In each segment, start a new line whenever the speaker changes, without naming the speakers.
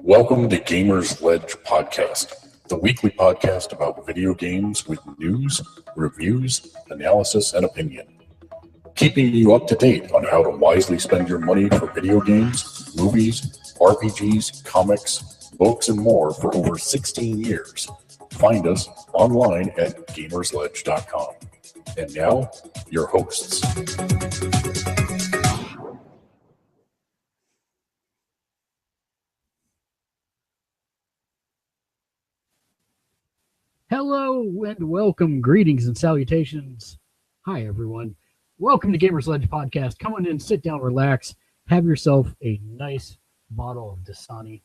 Welcome to Gamersledge Podcast, the weekly podcast about video games with news, reviews, analysis, and opinion. Keeping you up to date on how to wisely spend your money for video games, movies, RPGs, comics, books, and more for over 16 years. Find us online at gamersledge.com. And now, your hosts.
Hello and welcome, greetings and salutations. Hi, everyone. Welcome to Gamersledge Podcast. Come on in, sit down, relax, have yourself a nice bottle of Dasani.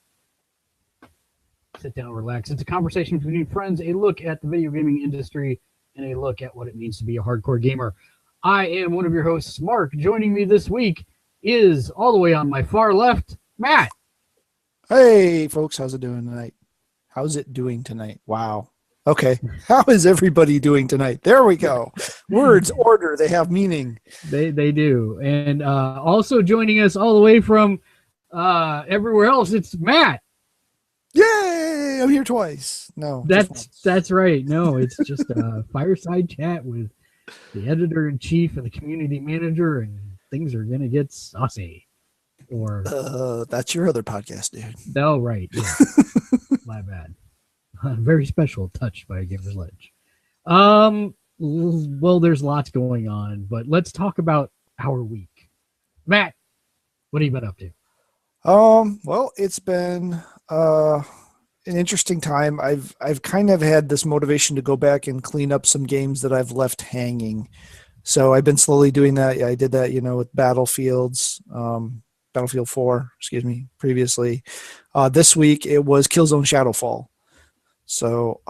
Sit down, relax. It's a conversation between friends, a look at the video gaming industry, and a look at what it means to be a hardcore gamer. I am one of your hosts, Mark. Joining me this week is, all the way on my far left, Matt.
Hey, folks. How's it doing tonight? How's it doing tonight? Wow. Okay. How is everybody doing tonight? There we go. Words, order, they have meaning.
They do. And also joining us all the way from everywhere else, it's Matt.
Yay! I'm here twice. No.
That's right. No, it's just a fireside chat with the editor-in-chief and the community manager, and things are going to get saucy. Or
that's your other podcast, dude.
Oh, right. Yeah. My bad. Very special touch by Gamersledge. Well, there's lots going on, but let's talk about our week. Matt, what have you been up to?
Well, it's been an interesting time. I've kind of had this motivation to go back and clean up some games that I've left hanging. So I've been slowly doing that. Yeah, I did that, with Battlefield 4, previously. This week it was Killzone Shadowfall. So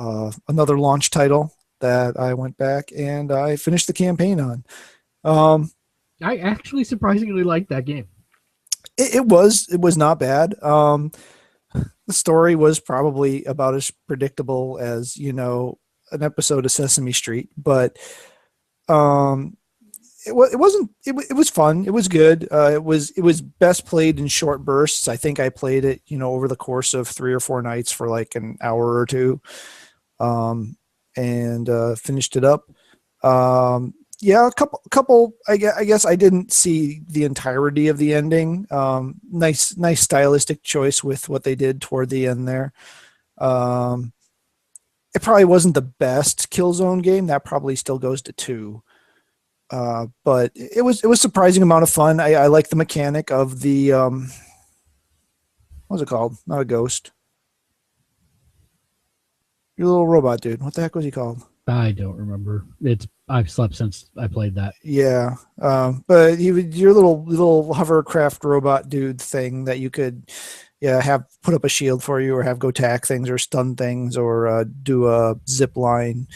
another launch title that I went back and I finished the campaign on.
I actually surprisingly liked that game.
It was not bad. The story was probably about as predictable as, an episode of Sesame Street, but it was fun. It was good. It was best played in short bursts. I think I played it, over the course of 3 or 4 nights for like an hour or two, and finished it up. Yeah, a couple. I guess I didn't see the entirety of the ending. Nice stylistic choice with what they did toward the end there. It probably wasn't the best Killzone game. That probably still goes to 2. But it was surprising amount of fun. I like the mechanic of the what's it called? Not a ghost. Your little robot dude. What the heck was he called?
I don't remember. I've slept since I played that.
Yeah. But your little hovercraft robot dude thing that you could have put up a shield for you or have go tack things or stun things or do a zip line.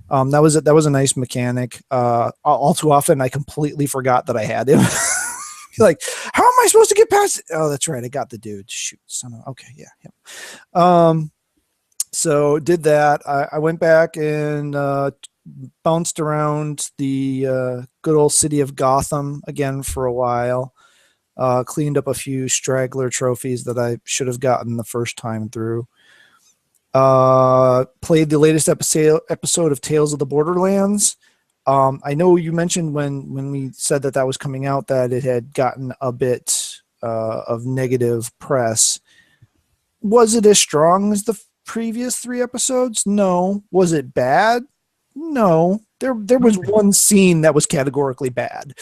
That was a nice mechanic. All too often, I completely forgot that I had him. Like, how am I supposed to get past it? Oh, that's right. I got the dude. Shoot. Okay. Yeah. So did that. I went back and bounced around the good old city of Gotham again for a while. Cleaned up a few straggler trophies that I should have gotten the first time through. Played the latest episode of Tales of the Borderlands. I know you mentioned when we said that was coming out that it had gotten a bit of negative press. Was it as strong as the previous 3 episodes? No. Was it bad? No. There was one scene that was categorically bad.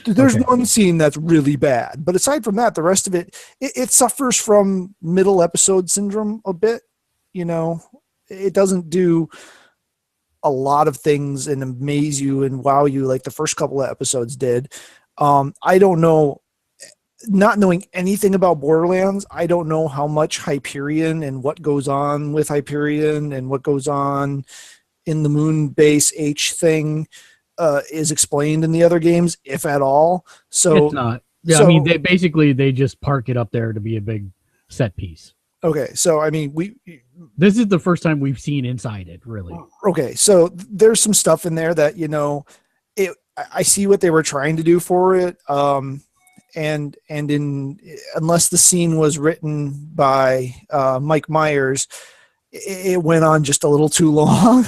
There's one scene that's really bad. But aside from that, the rest of it suffers from middle episode syndrome a bit. It doesn't do a lot of things and amaze you and wow you like the first couple of episodes did. I don't know, not knowing anything about Borderlands, I don't know how much Hyperion and what goes on with Hyperion and what goes on in the moon base H thing is explained in the other games, if at all. So
it's not. Yeah, so, I mean, they just park it up there to be a big set piece.
Okay, so I mean,
this is the first time we've seen inside it, really.
Okay, so there's some stuff in there that I see what they were trying to do for it. And unless the scene was written by Mike Myers, it went on just a little too long.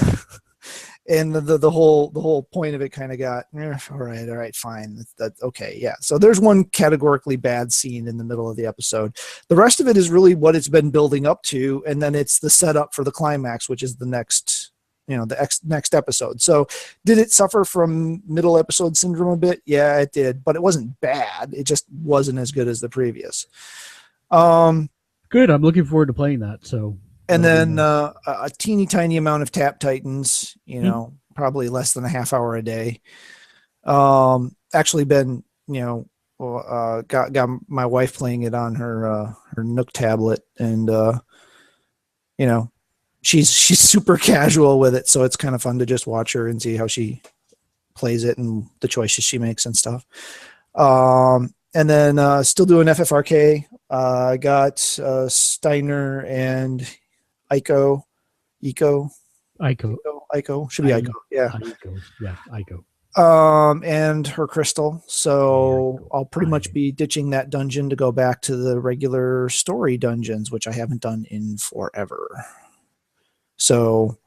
And the whole point of it kind of got all right, fine. That's okay. Yeah. So there's one categorically bad scene in the middle of the episode. The rest of it is really what it's been building up to, and then it's the setup for the climax, which is the next episode. So did it suffer from middle episode syndrome a bit? Yeah, it did, but it wasn't bad. It just wasn't as good as the previous.
Good. I'm looking forward to playing that. So.
And then a teeny tiny amount of Tap Titans, probably less than a half hour a day. Actually been, got my wife playing it on her Nook tablet, and she's super casual with it, so it's kind of fun to just watch her and see how she plays it and the choices she makes and stuff. And then still doing FFRK. I got Steiner and Ico should be Ico. Yeah.
Ico.
And her crystal. So I'll pretty much be ditching that dungeon to go back to the regular story dungeons, which I haven't done in forever. So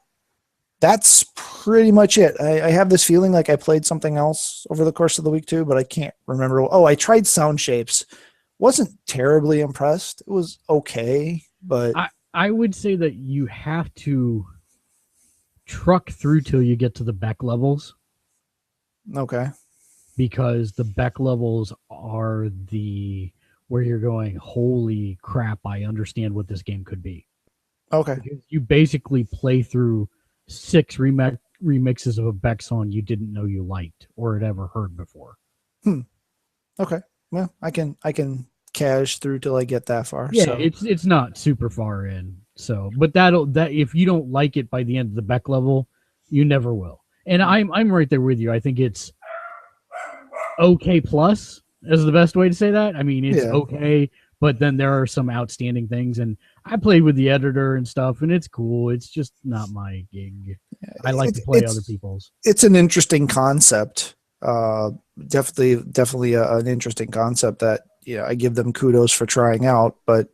that's pretty much it. I have this feeling like I played something else over the course of the week too, but I can't remember. Oh, I tried Sound Shapes. Wasn't terribly impressed. It was okay, but
I would say that you have to truck through till you get to the Beck levels.
Okay.
Because the Beck levels are where you're going, holy crap, I understand what this game could be.
Okay.
Because you basically play through 6 remixes of a Beck song you didn't know you liked or had ever heard before.
Okay. Well, I can cash through till I get that far.
Yeah,
so.
it's not super far in. So, but that if you don't like it by the end of the Beck level, you never will. And I'm right there with you. I think it's okay plus is the best way to say that. I mean, it's okay, but then there are some outstanding things, and I played with the editor and stuff, and it's cool. It's just not my gig. I like to play other people's.
It's an interesting concept. Definitely an interesting concept that I give them kudos for trying out, but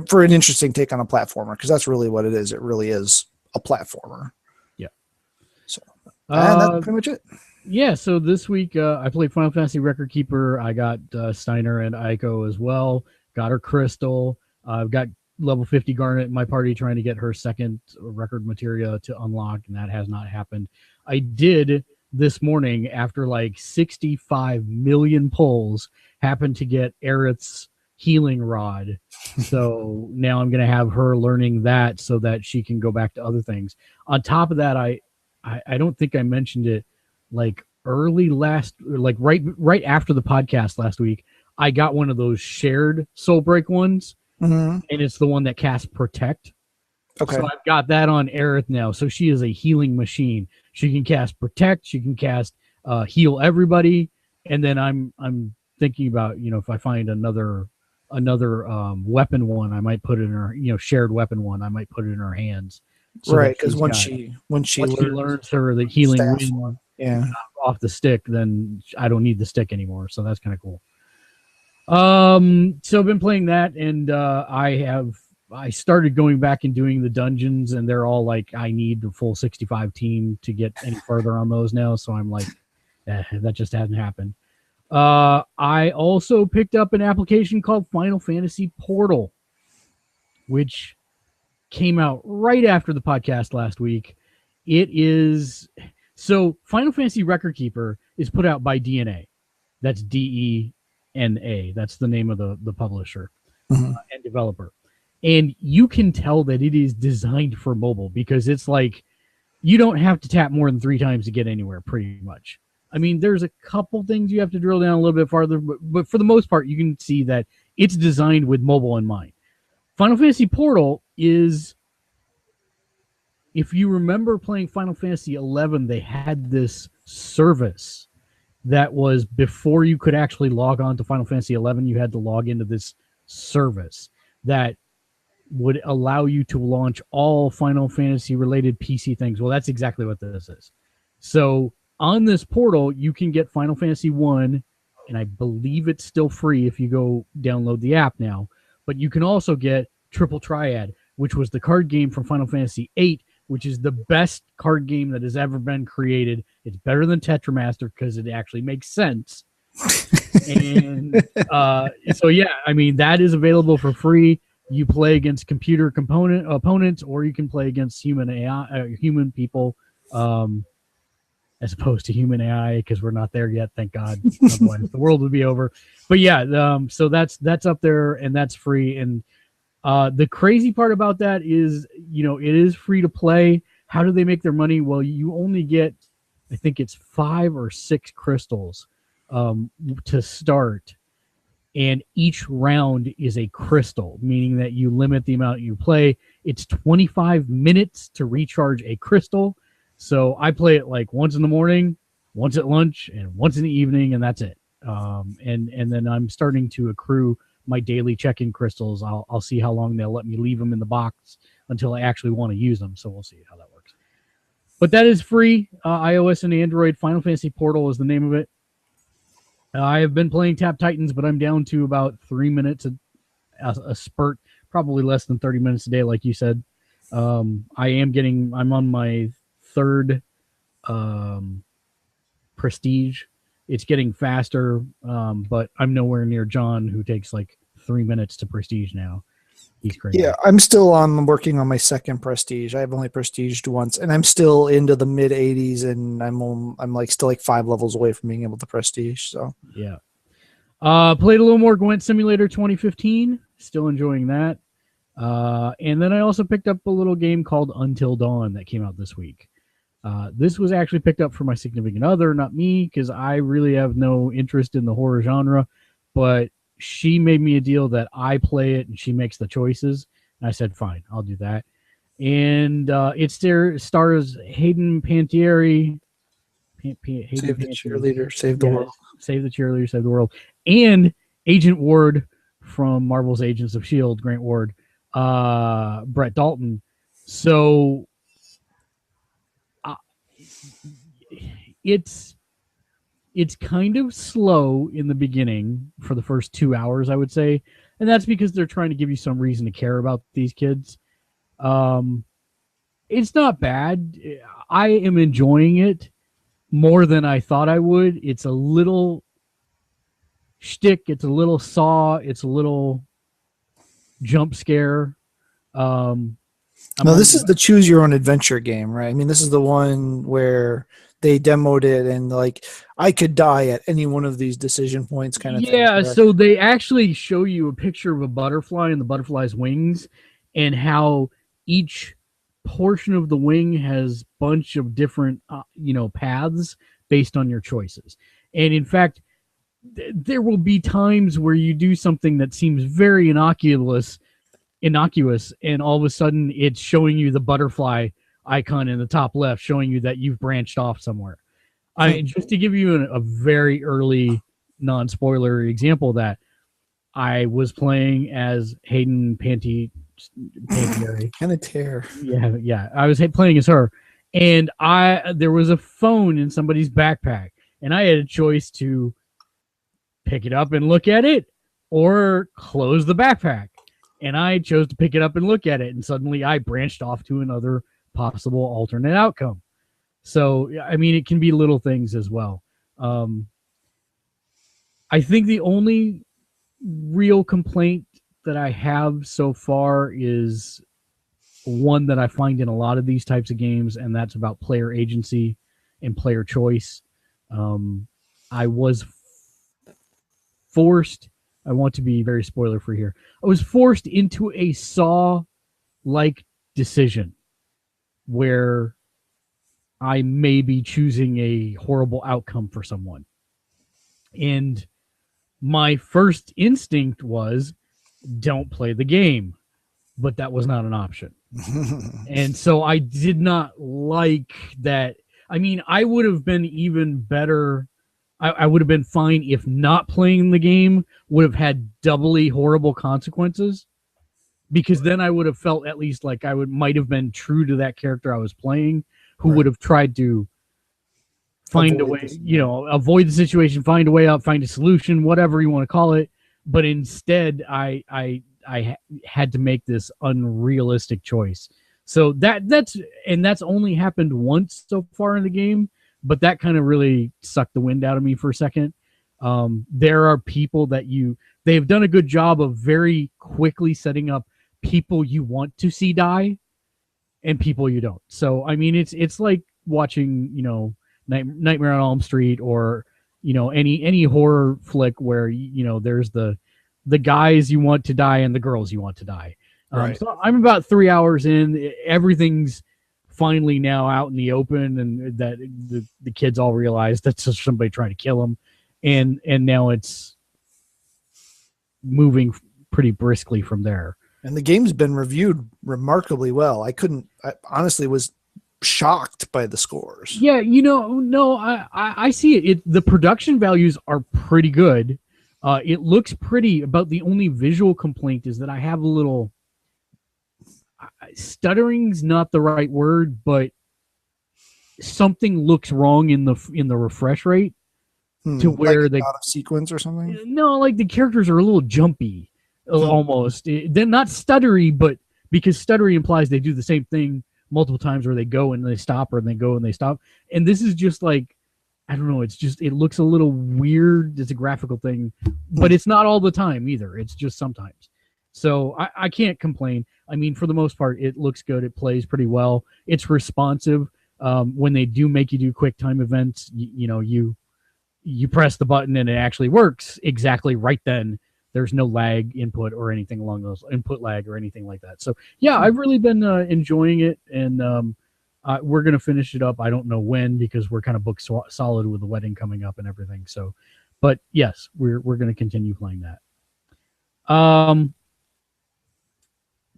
for an interesting take on a platformer, because that's really what it is. It really is a platformer.
Yeah.
So that's pretty much it.
Yeah. So this week I played Final Fantasy Record Keeper. I got Steiner and Aiko as well. Got her crystal. I've got level 50 Garnet in my party trying to get her second record materia to unlock, and that has not happened. I did this morning, after like 65 million pulls, happened to get Aerith's healing rod. So now I'm going to have her learning that so that she can go back to other things. On top of that, I don't think I mentioned it, like right after the podcast last week, I got one of those shared soul break ones, and it's the one that casts Protect.
Okay.
So I've got that on Aerith now. So she is a healing machine. She can cast Protect. She can cast Heal Everybody. And then I'm thinking about, if I find another weapon one, I might put it in her, shared weapon one, I might put it in her hands.
So right, because once she
learns her the healing wind off the stick, then I don't need the stick anymore. So that's kind of cool. So I've been playing that, and I started going back and doing the dungeons, and they're all like, I need the full 65 team to get any further on those now. So I'm like, that just hasn't happened. I also picked up an application called Final Fantasy Portal, which came out right after the podcast last week. So Final Fantasy Record Keeper is put out by DNA. That's DENA. That's the name of the publisher and developer. And you can tell that it is designed for mobile, because it's like you don't have to tap more than 3 times to get anywhere, pretty much. I mean, there's a couple things you have to drill down a little bit farther, but for the most part, you can see that it's designed with mobile in mind. Final Fantasy Portal is, if you remember playing Final Fantasy 11, they had this service that was before you could actually log on to Final Fantasy 11. You had to log into this service that would allow you to launch all Final Fantasy related PC things. Well, that's exactly what this is. So on this portal, you can get Final Fantasy 1, and I believe it's still free if you go download the app now. But you can also get Triple Triad, which was the card game from Final Fantasy 8, which is the best card game that has ever been created. It's better than Tetramaster because it actually makes sense. And so, yeah, I mean, that is available for free. You play against computer opponents, or you can play against human AI, human people, as opposed to human AI, because we're not there yet, thank God. Otherwise, the world would be over. But yeah, so that's up there, and that's free. And the crazy part about that is, it is free to play. How do they make their money? Well, you only get, I think it's 5 or 6 crystals to start. And each round is a crystal, meaning that you limit the amount you play. It's 25 minutes to recharge a crystal. So I play it like once in the morning, once at lunch, and once in the evening, and that's it. And then I'm starting to accrue my daily check-in crystals. I'll see how long they'll let me leave them in the box until I actually want to use them. So we'll see how that works. But that is free, iOS and Android. Final Fantasy Portal is the name of it. I have been playing Tap Titans, but I'm down to about 3 minutes a spurt, probably less than 30 minutes a day, like you said. I'm on my 3rd prestige. It's getting faster, but I'm nowhere near John, who takes like 3 minutes to prestige now. He's crazy.
Yeah, I'm still working on my 2nd prestige. I've only prestiged once, and I'm still into the mid 80s, and I'm still like 5 levels away from being able to prestige. So
yeah, played a little more Gwent Simulator 2015. Still enjoying that. And then I also picked up a little game called Until Dawn that came out this week. This was actually picked up for my significant other, not me, because I really have no interest in the horror genre, but she made me a deal that I play it and she makes the choices. And I said, fine, I'll do that. And it stars Hayden Panettiere.
Save the cheerleader, save the world.
Save the cheerleader, save the world. And Agent Ward from Marvel's Agents of S.H.I.E.L.D., Grant Ward, Brett Dalton. So it's kind of slow in the beginning for the first 2 hours, I would say. And that's because they're trying to give you some reason to care about these kids. It's not bad. I am enjoying it more than I thought I would. It's a little shtick. It's a little Saw. It's a little jump scare.
This is the choose your own adventure game, right? I mean, this is the one where they demoed it and like I could die at any one of these decision points kind of thing.
Yeah, so they actually show you a picture of a butterfly and the butterfly's wings and how each portion of the wing has a bunch of different paths based on your choices. And in fact, there will be times where you do something that seems very innocuous, and all of a sudden it's showing you the butterfly icon in the top left, showing you that you've branched off somewhere. Just to give you a very early non-spoiler example of that, I was playing as Hayden Panettiere. Yeah. I was playing as her, and there was a phone in somebody's backpack, and I had a choice to pick it up and look at it or close the backpack. And I chose to pick it up and look at it, and suddenly I branched off to another possible alternate outcome. So, I mean, it can be little things as well. I think the only real complaint that I have so far is one that I find in a lot of these types of games, and that's about player agency and player choice. I was forced, I want to be very spoiler-free here, I was forced into a Saw-like decision where I may be choosing a horrible outcome for someone. And my first instinct was, don't play the game. But that was not an option. And so I did not like that. I mean, I would have been even better. I would have been fine if not playing the game would have had doubly horrible consequences, because then I would have felt at least like I might have been true to that character I was playing, who would have tried to find a way, avoid the situation, find a way out, find a solution, whatever you want to call it. But instead, I had to make this unrealistic choice. So that's only happened once so far in the game, but that kind of really sucked the wind out of me for a second. There are people that they've done a good job of very quickly setting up people you want to see die and people you don't. So, I mean, it's like watching, Nightmare on Elm Street or, any horror flick where, there's the guys you want to die and the girls you want to die.
Right.
So I'm about 3 hours in. Everything's finally now out in the open, and that the kids all realize that's just somebody trying to kill them. And now it's moving pretty briskly from there. And
the game's been reviewed remarkably well. I honestly was shocked by the scores.
Yeah, no, I see it. The production values are pretty good. It looks pretty. About the only visual complaint is that I have a little stuttering's not the right word, but something looks wrong in the refresh rate to where
like out of sequence or something.
No, like the characters are a little jumpy, almost. They're not stuttery, but because stuttery implies they do the same thing multiple times, or they go and they stop, or they go and they stop. And this is just like, I don't know. It looks a little weird. It's a graphical thing, but it's not all the time either. It's just sometimes. So I can't complain. I mean, for the most part, it looks good. It plays pretty well. It's responsive. When they do make you do quick time events, you press the button and it actually works exactly right then. There's no lag input or anything along those input lag or anything like that. So yeah, I've really been enjoying it, and we're gonna finish it up. I don't know when, because we're kind of booked solid with the wedding coming up and everything. So, but yes, we're gonna continue playing that.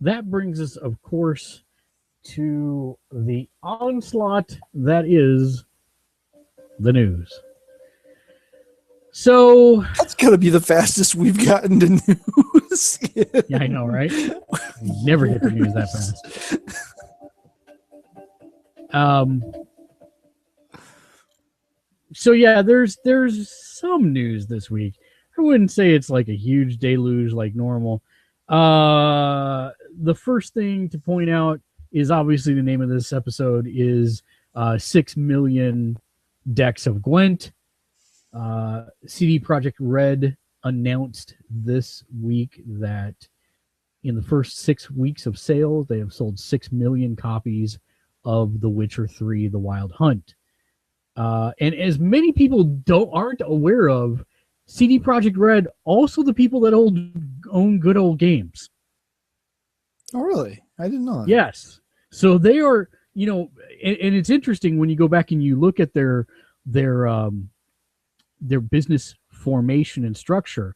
That brings us, of course, to the onslaught that is the news. So
that's gonna be the fastest we've gotten to news.
Yeah, I know, right? We never get the news that fast. So yeah, there's some news this week. I wouldn't say it's like a huge deluge like normal. The first thing to point out is obviously the name of this episode is 6 million decks of Gwent. CD Projekt Red announced this week that in the first 6 weeks of sales, they have sold 6 million copies of The Witcher 3: The Wild Hunt. And as many people aren't aware of, CD Projekt Red also the people that own Good Old Games.
Oh, really? I didn't know that.
Yes. So they are, and it's interesting when you go back and you look at their business formation and structure.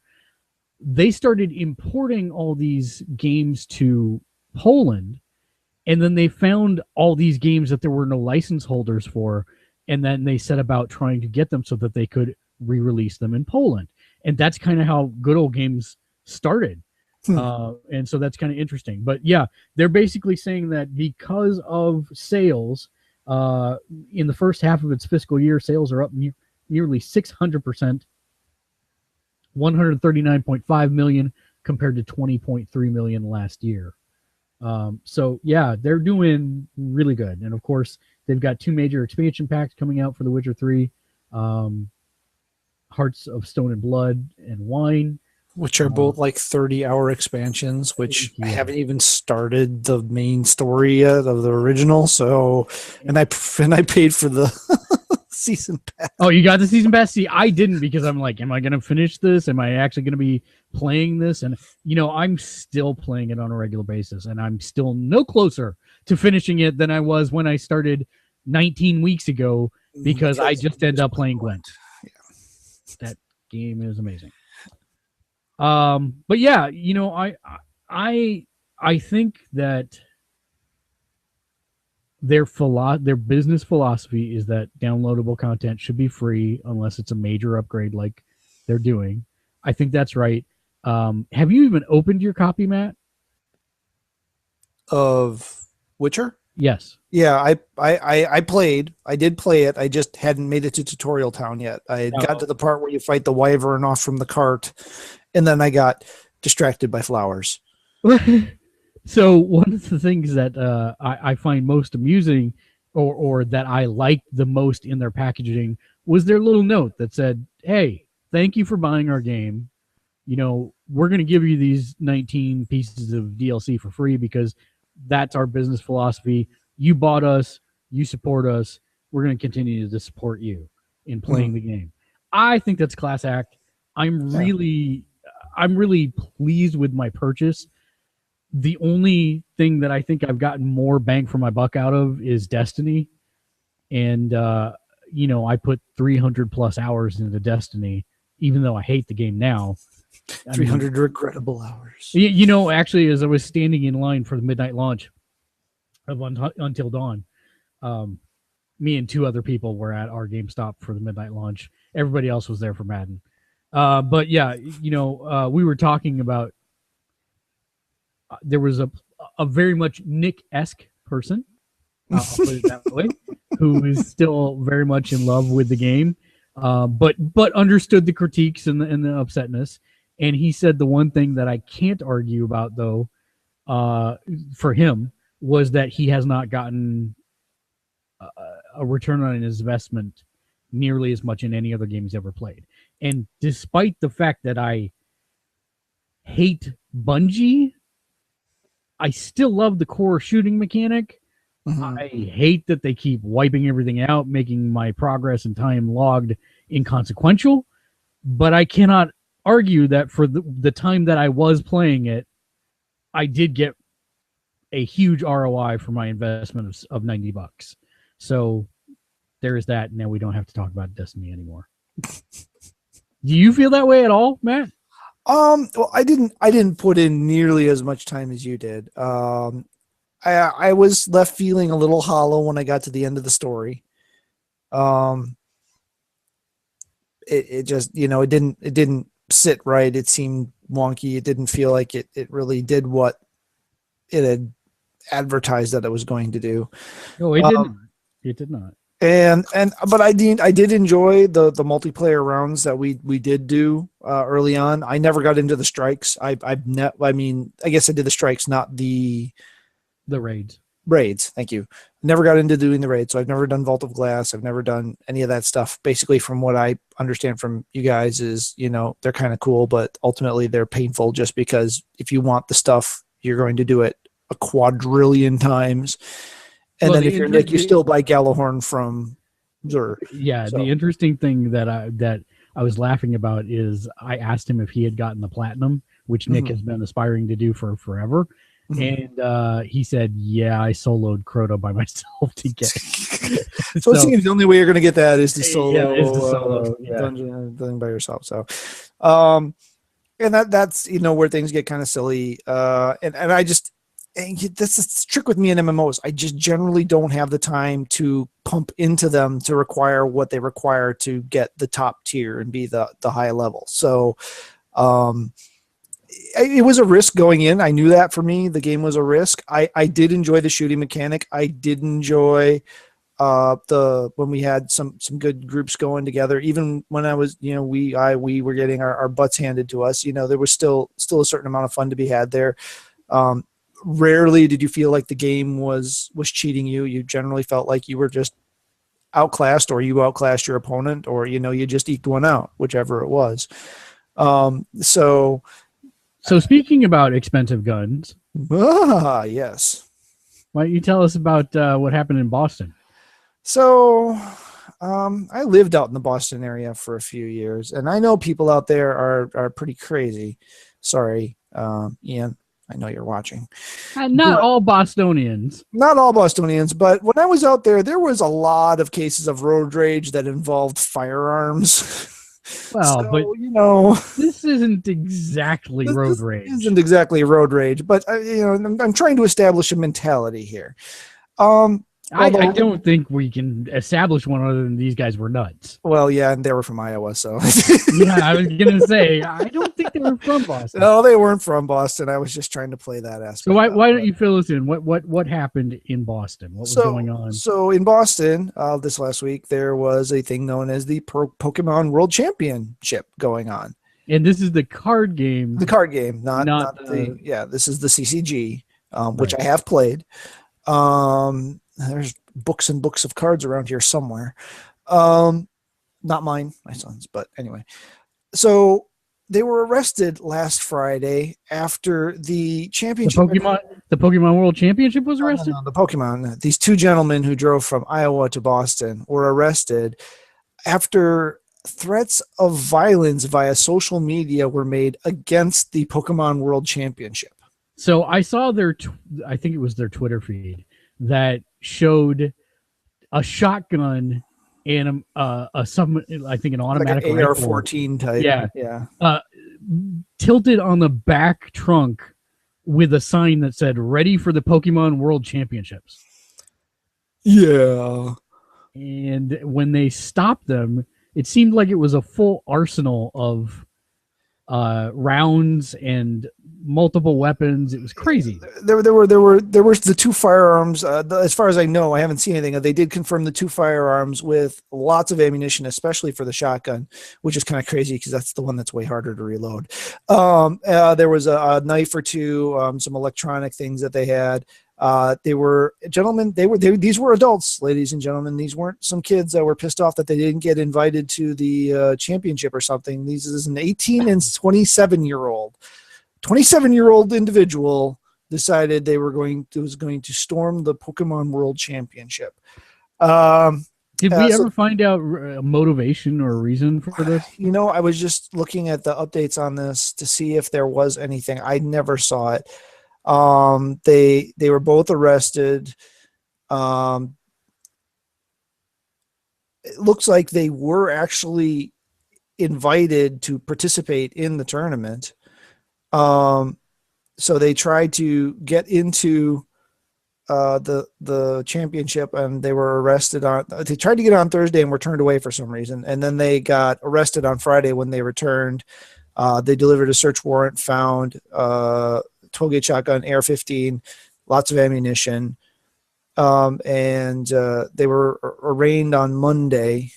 They started importing all these games to Poland, and then they found all these games that there were no license holders for, and then they set about trying to get them so that they could re-release them in Poland. And that's kind of how Good Old Games started. And so that's kind of interesting. But yeah, they're basically saying that because of sales, in the first half of its fiscal year, sales are up nearly 600%, 139.5 million compared to 20.3 million last year. So yeah, they're doing really good. And of course, they've got 2 major expansion packs coming out for The Witcher 3, Hearts of Stone and Blood and Wine,
which are both like 30-hour expansions, which I haven't even started the main story yet of the original. So, and I paid for the season pass.
Oh, you got the season pass? See, I didn't, because I'm like, am I going to finish this? Am I actually going to be playing this? And I'm still playing it on a regular basis, and I'm still no closer to finishing it than I was when I started 19 weeks ago, because I just ended up playing Gwent.
Yeah.
That game is amazing. But yeah, I think that their business philosophy is that downloadable content should be free unless it's a major upgrade like they're doing. I think that's right. Have you even opened your copy, Matt?
Of Witcher?
Yes.
Yeah, I played. I did play it. I just hadn't made it to tutorial town yet. I had got to the part where you fight the wyvern off from the cart, and then I got distracted by flowers.
So one of the things that I find most amusing, or that I liked the most in their packaging, was their little note that said, "Hey, thank you for buying our game. You know, we're going to give you these 19 pieces of DLC for free because that's our business philosophy. You bought us, you support us. We're going to continue to support you in playing the game." I think that's class act. I'm really pleased with my purchase. The only thing that I think I've gotten more bang for my buck out of is Destiny. And, I put 300 plus hours into Destiny, even though I hate the game now.
300 regrettable hours.
Actually, as I was standing in line for the midnight launch of Until Dawn, me and two other people were at our GameStop for the midnight launch. Everybody else was there for Madden. But yeah, we were talking about, there was a very much Nick-esque person, I'll put it that way, who is still very much in love with the game, but understood the critiques and the upsetness. And he said the one thing that I can't argue about, though, for him, was that he has not gotten a return on his investment nearly as much in any other game he's ever played. And despite the fact that I hate Bungie, I still love the core shooting mechanic. I hate that they keep wiping everything out, making my progress and time logged inconsequential. But I cannot argue that for the time that I was playing it, I did get a huge ROI for my investment of $90. So there is that. Now we don't have to talk about Destiny anymore. Do you feel that way at all, Matt?
Well, I didn't put in nearly as much time as you did. I was left feeling a little hollow when I got to the end of the story. It just, it didn't sit right. It seemed wonky. It didn't feel like it really did what it had advertised that it was going to do.
No, it didn't. It did not.
But I did enjoy the multiplayer rounds that we did do early on. I never got into the strikes. I guess I did the strikes, not the
raids.
Raids, thank you. Never got into doing the raids, so I've never done Vault of Glass. I've never done any of that stuff. Basically, from what I understand from you guys is, they're kind of cool, but ultimately they're painful just because if you want the stuff, you're going to do it a quadrillion times. And then if you're Nick, you still buy Gallahorn from Zur.
Yeah, so. The interesting thing that I was laughing about is I asked him if he had gotten the platinum, which Nick has been aspiring to do for forever. And he said, "Yeah, I soloed Crota by myself to get it."
So it seems the only way you're going to get that is to solo,
dungeon
thing by yourself. So, and that's where things get kind of silly. And I just. And that's the trick with me in MMOs. I just generally don't have the time to pump into them to require what they require to get the top tier and be the high level. So it was a risk going in. I knew that for me. The game was a risk. I did enjoy the shooting mechanic. I did enjoy when we had some good groups going together. Even when I was, we were getting our butts handed to us. There was still a certain amount of fun to be had there. Rarely did you feel like the game was cheating you. You generally felt like you were just outclassed, or you outclassed your opponent, or you just eked one out, whichever it was. So
speaking about expensive guns,
yes,
why don't you tell us about what happened in Boston?
So I lived out in the Boston area for a few years, and I know people out there are pretty crazy. Sorry, Ian. I know you're watching.
Not all Bostonians.
Not all Bostonians, but when I was out there, there was a lot of cases of road rage that involved firearms.
Well,
so,
but this isn't exactly road rage.
This isn't exactly road rage, but I'm trying to establish a mentality here.
I don't think we can establish one other than these guys were nuts.
Well, yeah, and they were from Iowa, so.
Yeah, I was gonna say I don't think they were from Boston.
No, they weren't from Boston. I was just trying to play that aspect.
So why don't you fill us in? What happened in Boston? What was going on?
So in Boston, this last week, there was a thing known as the Pokemon World Championship going on.
And this is the card game.
The card game, not
the
yeah. This is the CCG, which I have played. There's books and books of cards around here somewhere. Not mine, my son's, but anyway. So they were arrested last Friday after the championship.
The Pokemon World Championship was arrested?
No, the Pokemon. These two gentlemen who drove from Iowa to Boston were arrested after threats of violence via social media were made against the Pokemon World Championship.
So I saw I think it was their Twitter feed that showed a shotgun and I think an automatic
like an AR-14 type.
Yeah. Tilted on the back trunk with a sign that said "Ready for the Pokemon World Championships."
Yeah.
And when they stopped them, it seemed like it was a full arsenal of rounds and multiple weapons. It was crazy.
There were the two firearms. As far as I know, I haven't seen anything. They did confirm the two firearms with lots of ammunition, especially for the shotgun, which is kind of crazy because that's the one that's way harder to reload. There was a knife or two, some electronic things that they had. They were gentlemen. These were adults, ladies and gentlemen. These weren't some kids that were pissed off that they didn't get invited to the championship or something. This is an 18 and 27-year-old. 27-year-old individual decided was going to storm the Pokemon World Championship.
Did we ever find out a motivation or a reason for this?
I was just looking at the updates on this to see if there was anything. I never saw it. They were both arrested. It looks like they were actually invited to participate in the tournament. So they tried to get into the championship, and they were arrested they tried to get on Thursday and were turned away for some reason. And then they got arrested on Friday when they returned. They delivered a search warrant, found 12-gauge shotgun, AR-15, lots of ammunition. And they were arraigned on Monday.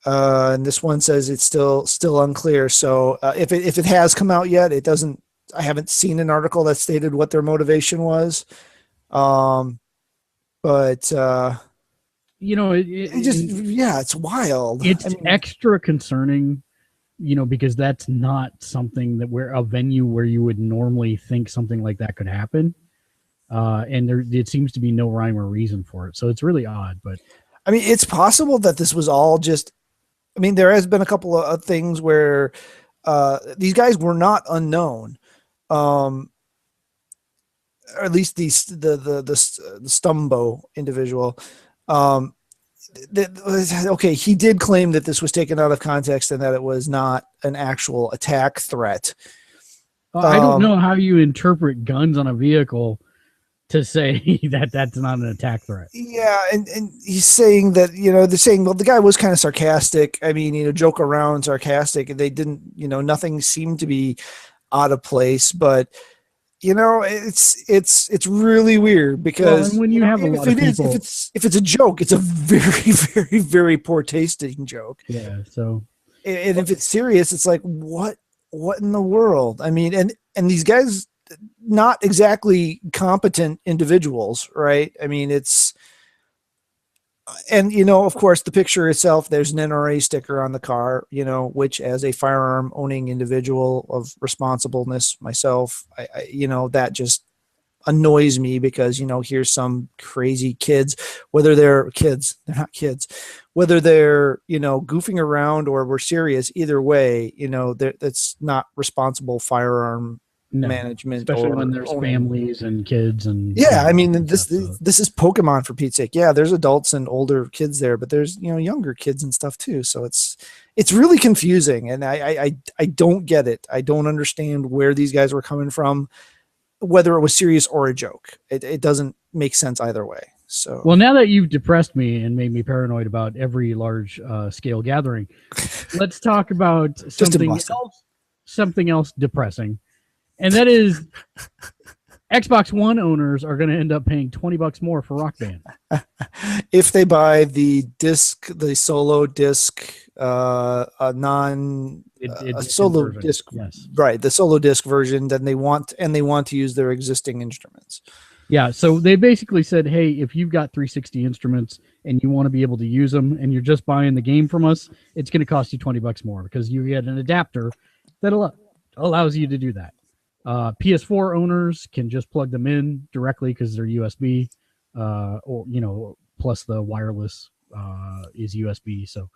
And this one says it's still unclear. So if it has come out yet, it doesn't. I haven't seen an article that stated what their motivation was. But it's wild.
It's extra concerning, because that's not something a venue where you would normally think something like that could happen. And it seems to be no rhyme or reason for it. So it's really odd. But
I mean, it's possible that this was all just. I mean, there has been a couple of things where these guys were not unknown, or at least the Stumbo individual. Okay, he did claim that this was taken out of context and that it was not an actual attack threat. I
don't know how you interpret guns on a vehicle to say that that's not an attack threat.
Yeah, and he's saying that, they're saying, well, the guy was kind of sarcastic. I mean, joke around, sarcastic, and they didn't, nothing seemed to be out of place, but it's really weird because
when you have a lot of people,
if it's a joke, it's a very, very, very poor tasting joke.
Yeah. So,
and if it's serious, it's like, what in the world? I mean, and these guys, not exactly competent individuals, right? I mean, of course, the picture itself, there's an NRA sticker on the car, which as a firearm owning individual of responsibleness myself, I that just annoys me because, here's some crazy kids, whether they're not kids, whether they're, goofing around or we're serious, either way, that's not responsible firearm management,
especially when there's families and kids and
I mean, this is Pokemon, for Pete's sake. Yeah, there's adults and older kids there, but there's younger kids and stuff too. So it's really confusing, and I don't get it. I don't understand where these guys were coming from. whether it was serious or a joke. It doesn't make sense either way. So
Well, now that you've depressed me and made me paranoid about every large scale gathering, let's talk about something else depressing, and that is Xbox One owners are going to end up paying $20 more for Rock Band
if they buy the solo disc, a solo
version.
disc,
Yes,
right? The solo disc version. Then they want to use their existing instruments.
Yeah, so they basically said, hey, if you've got 360 instruments and you want to be able to use them and you're just buying the game from us, it's going to cost you $20 more because you get an adapter that allows you to do that. PS4 owners can just plug them in directly because they're USB, plus the wireless is USB, so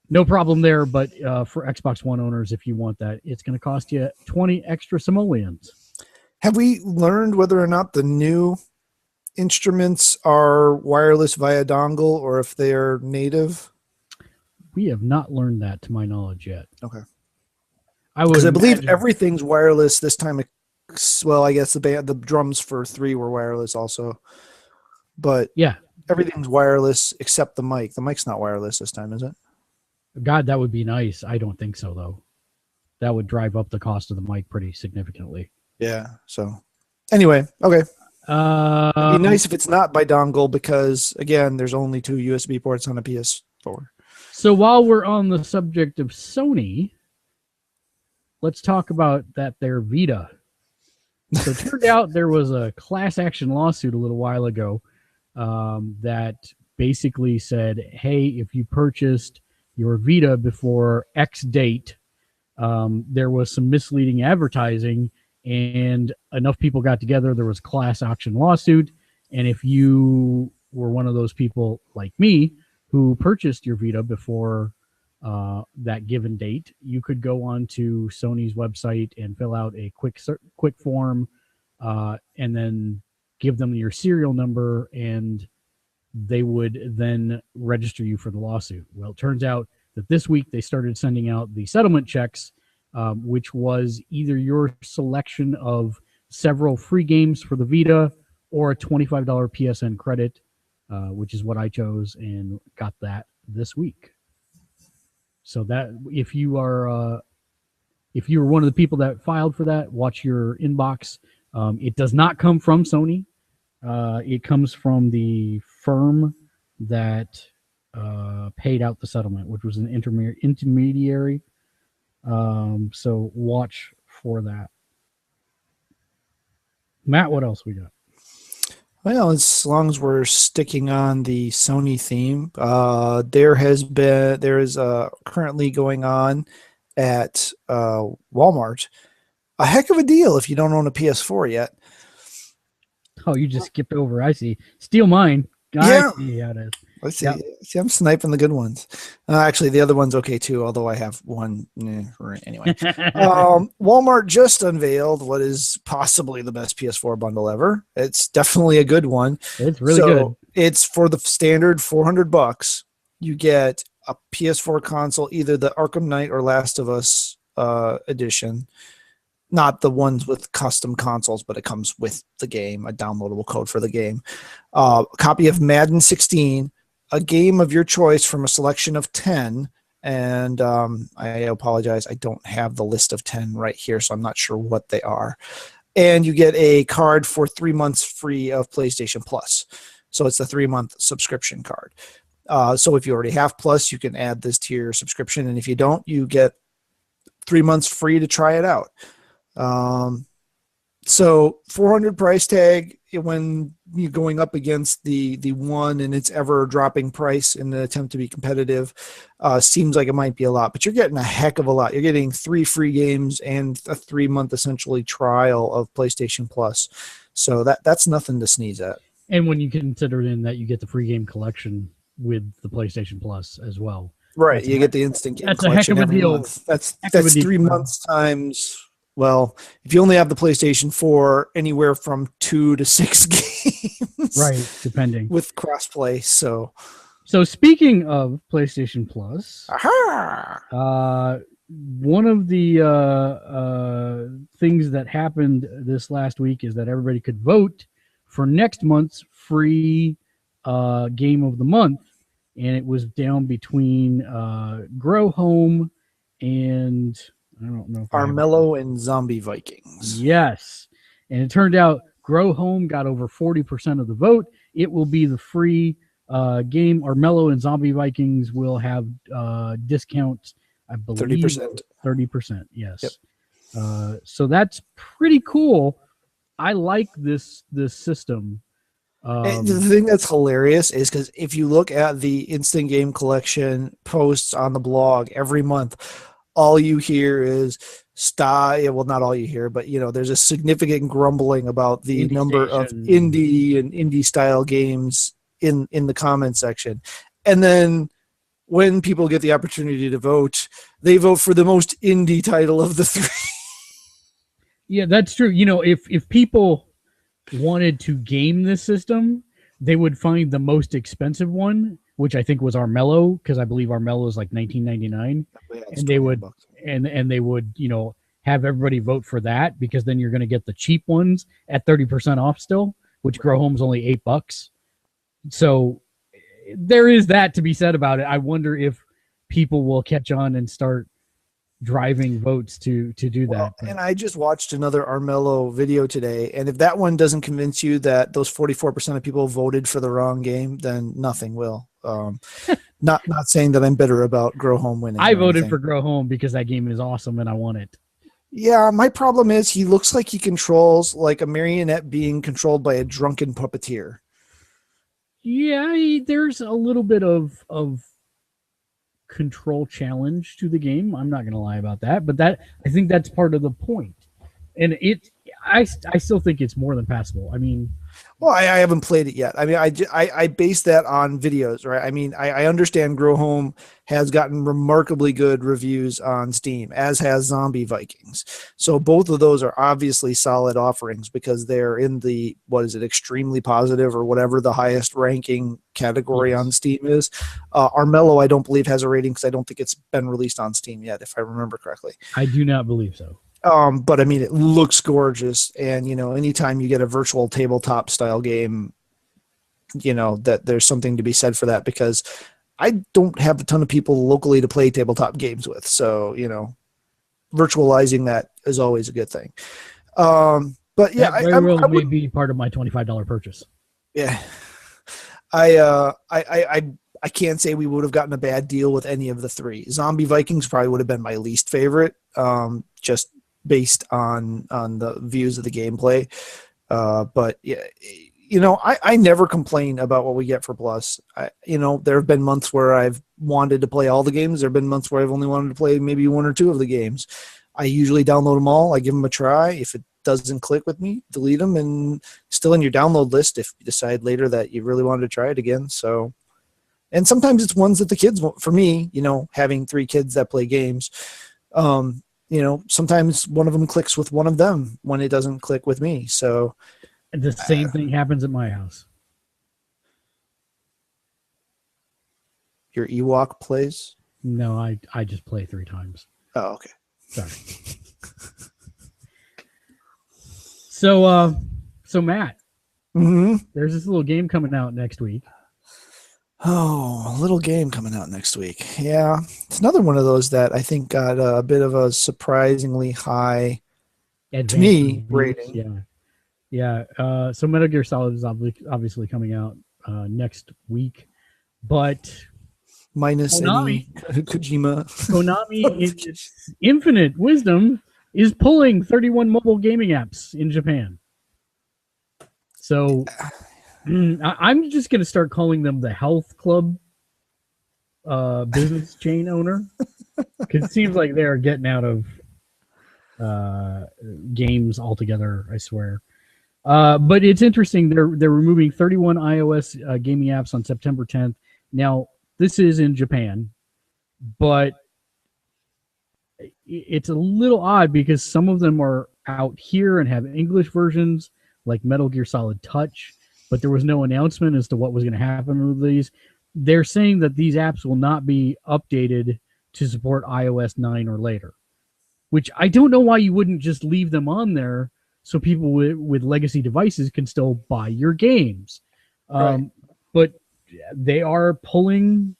no problem there. But for Xbox One owners, if you want that, it's going to cost you 20 extra simoleons.
Have we learned whether or not the new instruments are wireless via dongle or if they are native?
We have not learned that to my knowledge yet.
Okay.
I
believe everything's wireless this time. Well, I guess the drums for 3 were wireless also. But
yeah,
everything's wireless except the mic. The mic's not wireless this time, is it?
God, that would be nice. I don't think so, though. That would drive up the cost of the mic pretty significantly.
Yeah. So anyway, okay. It'd be nice if it's not by dongle because, again, there's only 2 USB ports on a PS4.
So while we're on the subject of Sony, let's talk about their Vita. So it turned out there was a class action lawsuit a little while ago that basically said, hey, if you purchased your Vita before X date, there was some misleading advertising and enough people got together. There was a class action lawsuit. And if you were one of those people like me who purchased your Vita before that given date, you could go on to Sony's website and fill out a quick form and then give them your serial number, and they would then register you for the lawsuit. Well, it turns out that this week they started sending out the settlement checks, which was either your selection of several free games for the Vita or a $25 PSN credit, which is what I chose and got that this week. So that if you were one of the people that filed for that, watch your inbox. It does not come from Sony. It comes from the firm that paid out the settlement, which was an intermediary. So watch for that. Matt, what else we got?
Well, as long as we're sticking on the Sony theme, there is currently going on at Walmart a heck of a deal if you don't own a PS4 yet.
Oh, you just skipped over. I see. Steal mine.
Yeah.
I see how it is.
Let's see.
Yep.
See, I'm sniping the good ones. Actually, the other one's okay too, although I have one. Anyway, Walmart just unveiled what is possibly the best PS4 bundle ever. It's definitely a good one.
It's really good.
It's for the standard $400. You get a PS4 console, either the Arkham Knight or Last of Us edition. Not the ones with custom consoles, but it comes with the game, a downloadable code for the game. A copy of Madden 16, a game of your choice from a selection of 10. And I apologize, I don't have the list of 10 right here, so I'm not sure what they are. And you get a card for 3 months free of PlayStation Plus. So it's a 3-month subscription card. So if you already have Plus, you can add this to your subscription. And if you don't, you get 3 months free to try it out. So $400 price tag when you're going up against the one and its ever dropping price in an attempt to be competitive, seems like it might be a lot, but you're getting a heck of a lot. You're getting 3 free games and a 3-month essentially trial of PlayStation Plus. So that's nothing to sneeze at. And
when you consider in that you get the free game collection with the PlayStation Plus as well.
Right. You get the instant game collection every month. That's 3 months times. Well, if you only have the PlayStation 4, anywhere from 2 to 6 games.
Right, depending.
With crossplay, so
speaking of PlayStation Plus, one of the things that happened this last week is that everybody could vote for next month's free game of the month, and it was down between Grow Home and I don't know if
Armello and Zombie Vikings.
Yes, and it turned out Grow Home got over 40% of the vote. It will be the free game. Armello and Zombie Vikings will have discounts, I believe
30%.
30%, yes.
Yep.
So that's pretty cool. I like this system.
And the thing that's hilarious is because if you look at the Instant Game Collection posts on the blog every month, all you hear is well, not all you hear, but there's a significant grumbling about the number of indie and indie style games in the comment section. And then when people get the opportunity to vote, they vote for the most indie title of the three.
Yeah, that's true. If people wanted to game this system, they would find the most expensive one, which I think was Armello, because I believe Armello is like $19.99, and they would and they would have everybody vote for that, because then you're going to get the cheap ones at 30% off still, which Grow Home's only $8. So there is that to be said about it. I wonder if people will catch on and start driving votes to do that.
And I just watched another Armello video today, and if that one doesn't convince you that those 44% of people voted for the wrong game, then nothing will. Not saying that I'm bitter about Grow Home winning.
I voted for Grow Home because that game is awesome and I want it.
Yeah, my problem is he looks like he controls like a marionette being controlled by a drunken puppeteer.
Yeah, there's a little bit of control challenge to the game. I'm not going to lie about that, but I think that's part of the point. And I still think it's more than passable. I mean,
well, I haven't played it yet. I mean, I base that on videos, right? I mean, I understand Grow Home has gotten remarkably good reviews on Steam, as has Zombie Vikings. So both of those are obviously solid offerings because they're in the, extremely positive or whatever the highest ranking category on Steam is. Armello, I don't believe, has a rating because I don't think it's been released on Steam yet, if I remember correctly.
I do not believe so.
But I mean, it looks gorgeous, and anytime you get a virtual tabletop style game, that there's something to be said for that, because I don't have a ton of people locally to play tabletop games with, so virtualizing that is always a good thing. But yeah,
that very well may be part of my $25 purchase.
Yeah, I can't say we would have gotten a bad deal with any of the three. Zombie Vikings probably would have been my least favorite, just based on the views of the gameplay. But yeah, I never complain about what we get for Plus. There have been months where I've wanted to play all the games. There have been months where I've only wanted to play maybe one or two of the games. I usually download them all. I give them a try. If it doesn't click with me, delete them, and still in your download list if you decide later that you really wanted to try it again. So, and sometimes it's ones that the kids want. For me, having 3 kids that play games, sometimes one of them clicks with one of them when it doesn't click with me. So
the same thing happens at my house.
Your Ewok plays?
No, I just play 3 times.
Oh, okay.
Sorry. So Matt, there's this little game coming out next week.
Oh, a little game coming out next week. Yeah, it's another one of those that I think got a bit of a surprisingly high, to me, rating.
Yeah. So Metal Gear Solid is obviously coming out next week, but
minus
Konami,
any Kojima.
Konami, in its infinite wisdom, is pulling 31 mobile gaming apps in Japan. So I'm just going to start calling them the Health Club business chain owner, because it seems like they're getting out of games altogether, I swear. But it's interesting. They're removing 31 iOS gaming apps on September 10th. Now, this is in Japan, but it's a little odd because some of them are out here and have English versions, like Metal Gear Solid Touch, but there was no announcement as to what was going to happen with these. They're saying that these apps will not be updated to support iOS 9 or later, which I don't know why you wouldn't just leave them on there so people with legacy devices can still buy your games.
Right.
But they are pulling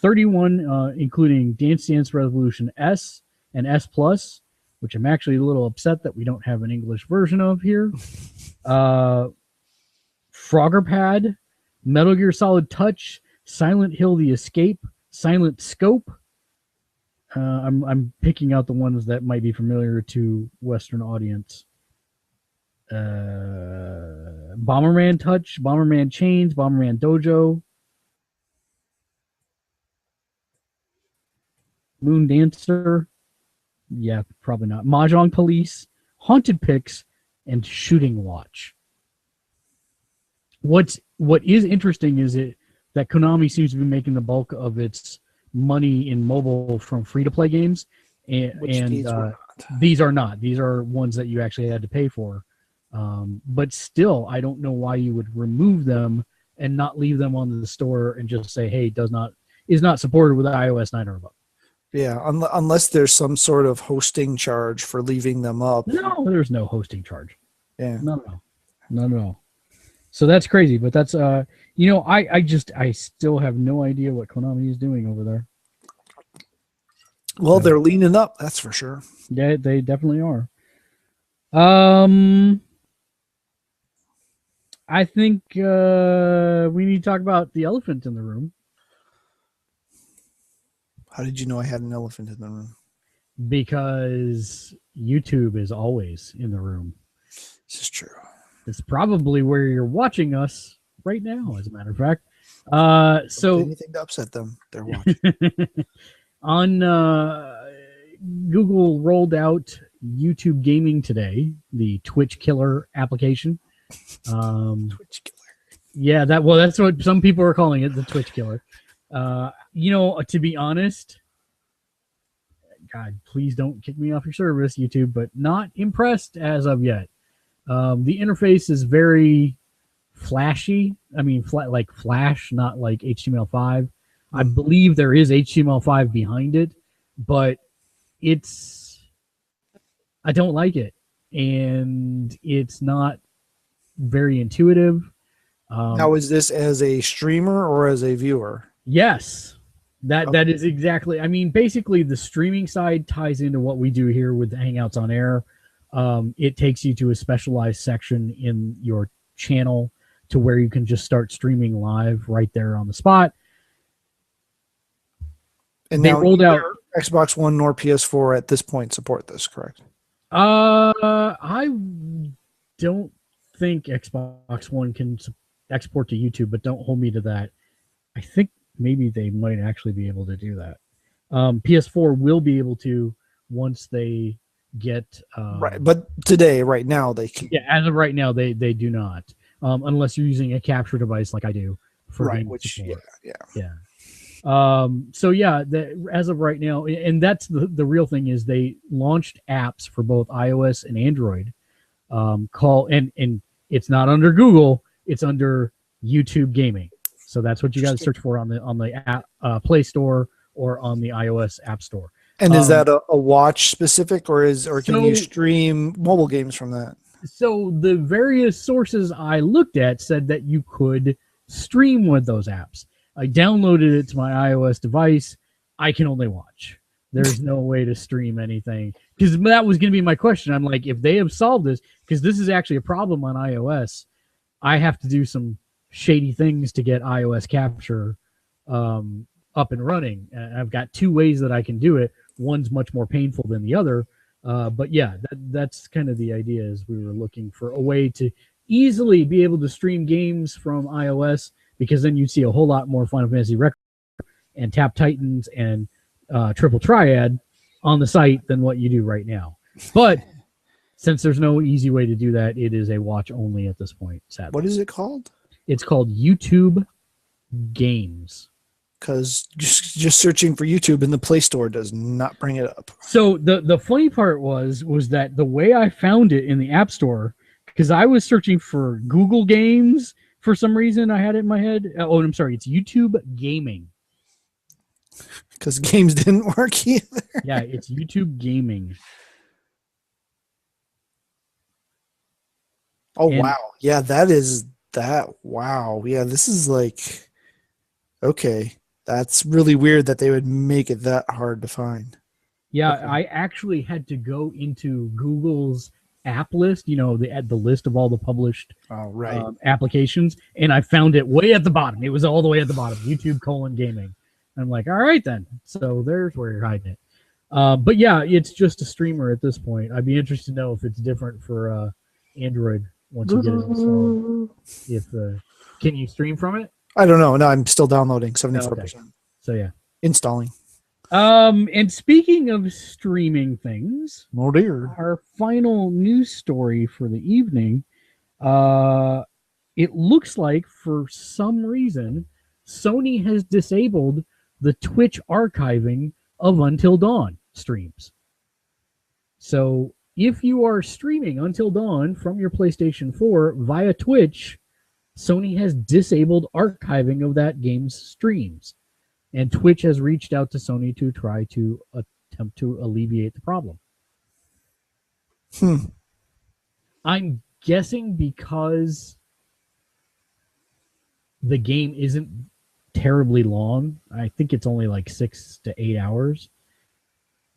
31, including Dance Dance Revolution S and S Plus, which I'm actually a little upset that we don't have an English version of here. Frogger Pad, Metal Gear Solid Touch, Silent Hill: The Escape, Silent Scope. I'm picking out the ones that might be familiar to Western audience. Bomberman Touch, Bomberman Chains, Bomberman Dojo, Moon Dancer. Yeah, probably not. Mahjong Police, Haunted Picks, and Shooting Watch. What is interesting is that Konami seems to be making the bulk of its money in mobile from free-to-play games, and these are not. These are ones that you actually had to pay for. But still, I don't know why you would remove them and not leave them on the store and just say, "Hey, is not supported with iOS 9 or above."
Yeah, unless there's some sort of hosting charge for leaving them up.
No, there's no hosting charge.
Yeah,
no. So that's crazy, but that's I still have no idea what Konami is doing over there.
Well, they're leaning up, that's for sure.
Yeah, they definitely are. I think we need to talk about the elephant in the room.
How did you know I had an elephant in the room?
Because YouTube is always in the room.
This is true.
It's probably where you're watching us right now, as a matter of fact. So
anything to upset them, they're watching.
On Google rolled out YouTube Gaming today, the Twitch Killer application.
Twitch Killer.
Yeah, that's what some people are calling it, the Twitch Killer. To be honest, God, please don't kick me off your service, YouTube, but not impressed as of yet. The interface is very flashy. I mean, like Flash, not like HTML5. I believe there is HTML5 behind it, but I don't like it, and it's not very intuitive.
Now, is this as a streamer or as a viewer?
Yes, that is exactly. I mean, basically, the streaming side ties into what we do here with Hangouts on Air. It takes you to a specialized section in your channel to where you can just start streaming live right there on the spot.
And
they
now
rolled out
Xbox One nor PS4 at this point support this, correct?
I don't think Xbox One can export to YouTube, but don't hold me to that. I think maybe they might actually be able to do that. PS4 will be able to once they get
right, but right now they can.
Yeah, as of right now they do not, unless you're using a capture device like I do for
right,
game
which
support.
yeah.
So yeah, as of right now, and that's the real thing is they launched apps for both iOS and Android. And it's not under Google, it's under YouTube Gaming. So that's what you got to search for on the app, Play Store or on the iOS App Store.
And is that a watch specific, or can you stream mobile games from that?
So the various sources I looked at said that you could stream with those apps. I downloaded it to my iOS device. I can only watch. There's no way to stream anything. Because that was going to be my question. I'm like, if they have solved this, because this is actually a problem on iOS, I have to do some shady things to get iOS capture up and running. I've got two ways that I can do it. One's much more painful than the other. But yeah, that's kind of the idea is we were looking for a way to easily be able to stream games from iOS, because then you'd see a whole lot more Final Fantasy Record and Tap Titans and Triple Triad on the site than what you do right now. But since there's no easy way to do that, it is a watch only at this point, sadly.
What is it called?
It's called YouTube Games.
Because just searching for YouTube in the Play Store does not bring it up.
So the funny part was that the way I found it in the App Store, because I was searching for Google Games for some reason, I had it in my head. Oh, I'm sorry, it's YouTube Gaming.
because games didn't work either.
Yeah, it's YouTube Gaming.
Oh,
And-
wow. Yeah, that is that. Wow. Yeah, this is like, okay. That's really weird that they would make it that hard to find.
Yeah,
Okay.
I actually had to go into Google's app list, the list of all the published
Oh, right.
applications, and I found it way at the bottom. It was all the way at the bottom, YouTube : gaming. I'm like, all right then. So there's where you're hiding it. But yeah, it's just a streamer at this point. I'd be interested to know if it's different for Android once you get it installed. Can you stream from it?
I don't know. No, I'm still downloading 74%.
Okay. So yeah.
Installing.
And speaking of streaming things,
Oh dear.
our final news story for the evening, it looks like for some reason Sony has disabled the Twitch archiving of Until Dawn streams. So if you are streaming Until Dawn from your PlayStation 4 via Twitch, Sony has disabled archiving of that game's streams. And Twitch has reached out to Sony to try to attempt to alleviate the problem. I'm guessing because the game isn't terribly long. I think it's only like 6 to 8 hours.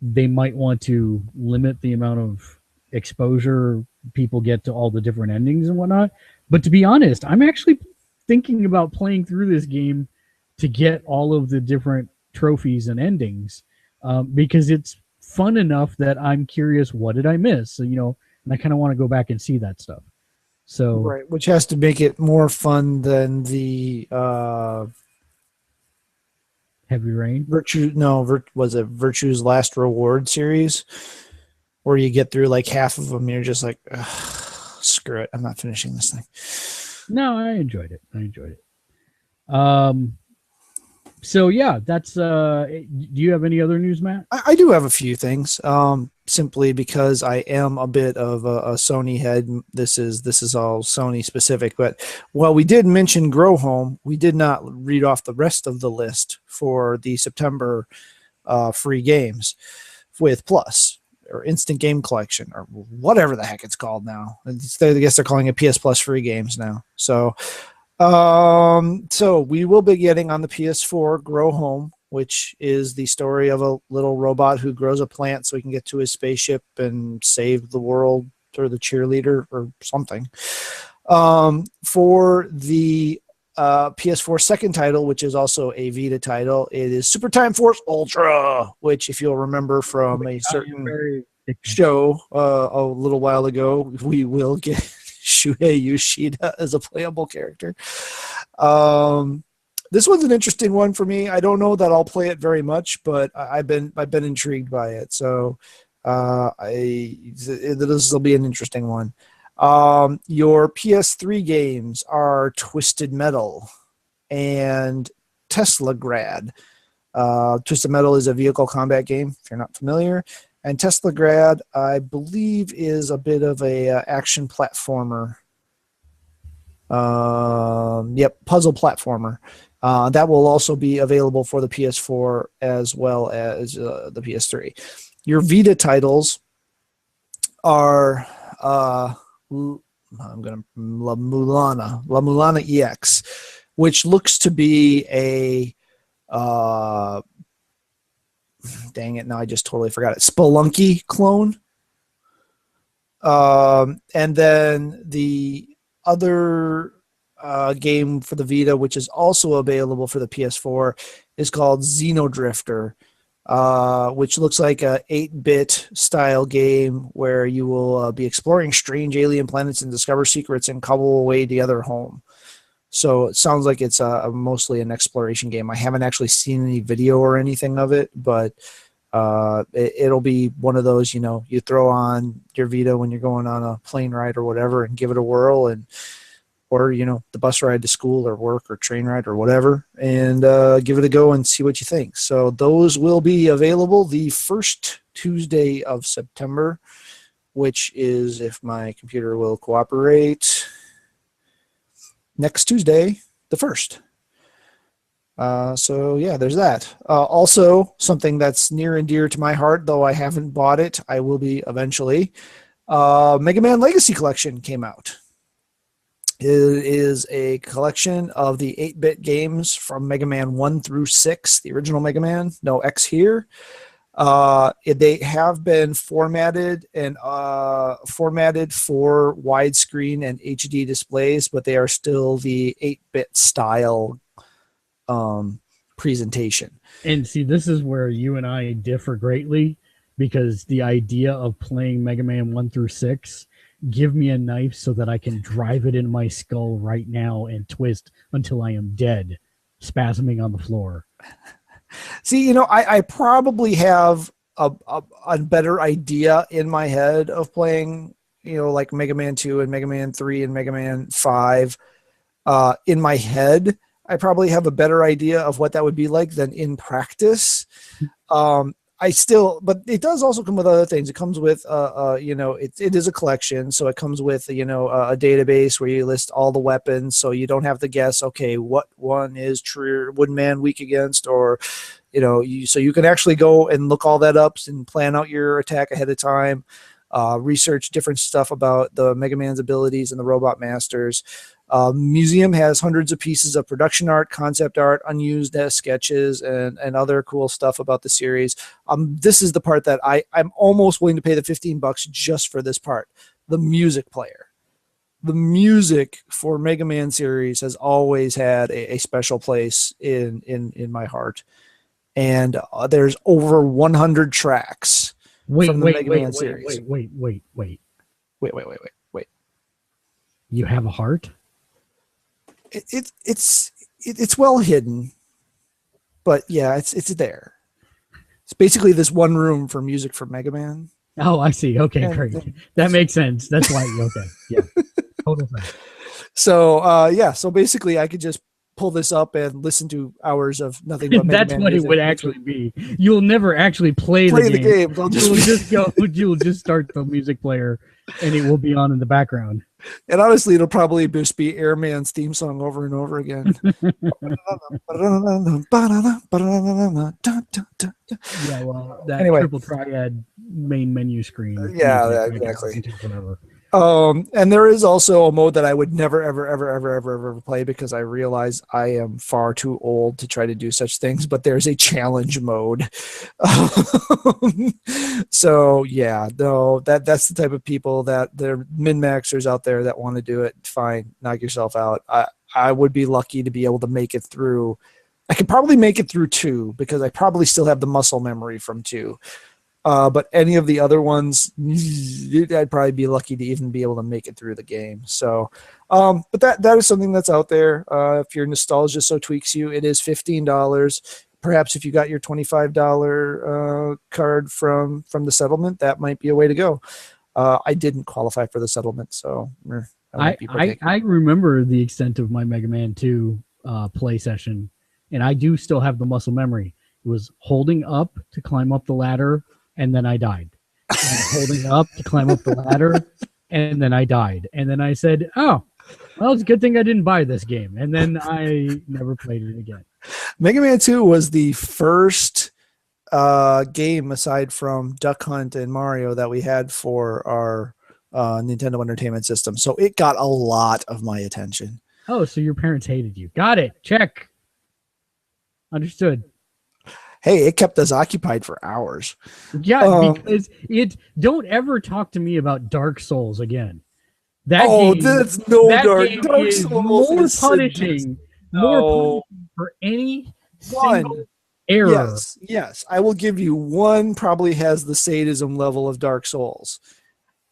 They might want to limit the amount of exposure people get to all the different endings and whatnot. But to be honest, I'm actually thinking about playing through this game to get all of the different trophies and endings, because it's fun enough that I'm curious, what did I miss? So, and I kind of want to go back and see that stuff. So
right, which has to make it more fun than the
Heavy Rain.
Was it Virtue's Last Reward series, where you get through like half of them, and you're just like, screw it, I'm not finishing this thing.
No, I enjoyed it. So yeah, that's do you have any other news, Matt?
I do have a few things, simply because I am a bit of a Sony head. This is all Sony specific, but while we did mention Grow Home, we did not read off the rest of the list for the September free games with Plus or Instant Game Collection or whatever the heck it's called now. I guess they're calling it PS Plus free games now. So we will be getting on the PS4 Grow Home, which is the story of a little robot who grows a plant so he can get to his spaceship and save the world, or the cheerleader or something. For the PS4 second title, which is also a Vita title, it is Super Time Force Ultra, which, if you'll remember from a certain show a little while ago, we will get Shuhei Yoshida as a playable character. This one's an interesting one for me. I don't know that I'll play it very much, but I've been intrigued by it. So this will be an interesting one. Your PS3 games are Twisted Metal and Tesla Grad. Twisted Metal is a vehicle combat game, if you're not familiar. And Tesla Grad, I believe, is a bit of a action platformer. Puzzle platformer. That will also be available for the PS4 as well as the PS3. Your Vita titles are La Mulana EX, which looks to be a dang it, now I just totally forgot it. Spelunky clone. And then the other game for the Vita, which is also available for the PS4, is called Xenodrifter, which looks like a 8-bit style game where you will be exploring strange alien planets and discover secrets and cobble away together home. So it sounds like it's mostly an exploration game. I haven't actually seen any video or anything of it, but it'll be one of those, you throw on your Vita when you're going on a plane ride or whatever and give it a whirl, or the bus ride to school or work or train ride or whatever, and give it a go and see what you think. So those will be available the first Tuesday of September, which is, if my computer will cooperate, next Tuesday, the 1st. So yeah, there's that. Also, something that's near and dear to my heart, though I haven't bought it, I will be eventually. Mega Man Legacy Collection came out. It is a collection of the 8-bit games from Mega Man 1 through 6, the original Mega Man, no X here. They have been formatted for widescreen and HD displays, but they are still the 8-bit style presentation.
And see, this is where you and I differ greatly, because the idea of playing Mega Man 1 through 6, give me a knife so that I can drive it in my skull right now and twist until I am dead, spasming on the floor.
See, I probably have a better idea in my head of playing, like Mega Man 2 and Mega Man 3 and Mega Man 5. In my head, I probably have a better idea of what that would be like than in practice. But it does also come with other things. It comes with, it is a collection. So it comes with, a database where you list all the weapons. So you don't have to guess, okay, what one is true Wooden Man weak against, or, so you can actually go and look all that up and plan out your attack ahead of time, research different stuff about the Mega Man's abilities and the Robot Masters. Museum has hundreds of pieces of production art, concept art, unused sketches, and other cool stuff about the series. This is the part that I'm almost willing to pay the $15 just for this part. The music player. The music for Mega Man series has always had a special place in my heart. And there's over 100 tracks from the Mega Man series.
Wait.
You
have a heart?
It's well hidden, but yeah, it's there. It's basically this one room for music for Mega Man.
Oh, I see. Okay, great. That makes sense. That's why. Okay, yeah, total sense.
So so basically, I could just pull this up and listen to hours of nothing but Mega
That's
Man
what
music.
It would actually be. You'll never actually play the game. You'll just start the music player, and it will be on in the background.
And honestly, it'll probably just be Airman's theme song over and over again.
Yeah, well, that
anyway.
triple triad main menu screen.
Yeah, exactly. And there is also a mode that I would never, ever play, because I realize I am far too old to try to do such things, but there's a challenge mode. So yeah, no, that's the type of people that they're min-maxers out there that want to do it. Fine, knock yourself out. I would be lucky to be able to make it through. I could probably make it through 2, because I probably still have the muscle memory from 2. But any of the other ones, I'd probably be lucky to even be able to make it through the game. So, but that is something that's out there. If your nostalgia so tweaks you, it is $15. Perhaps if you got your $25 card from the settlement, that might be a way to go. I didn't qualify for the settlement, so
I remember the extent of my Mega Man 2 play session, and I do still have the muscle memory. It was holding up to climb up the ladder, and then I died. And holding up to climb up the ladder, and then I died. And then I said, oh, well, it's a good thing I didn't buy this game. And then I never played it again.
Mega Man 2 was the first game, aside from Duck Hunt and Mario, that we had for our Nintendo Entertainment System. So it got a lot of my attention.
Oh, so your parents hated you. Got it. Check. Understood.
Hey, it kept us occupied for hours.
Yeah, because don't ever talk to me about Dark Souls again.
Dark Souls
is more punishing for any single error.
Yes, I will give you one. Probably has the sadism level of Dark Souls.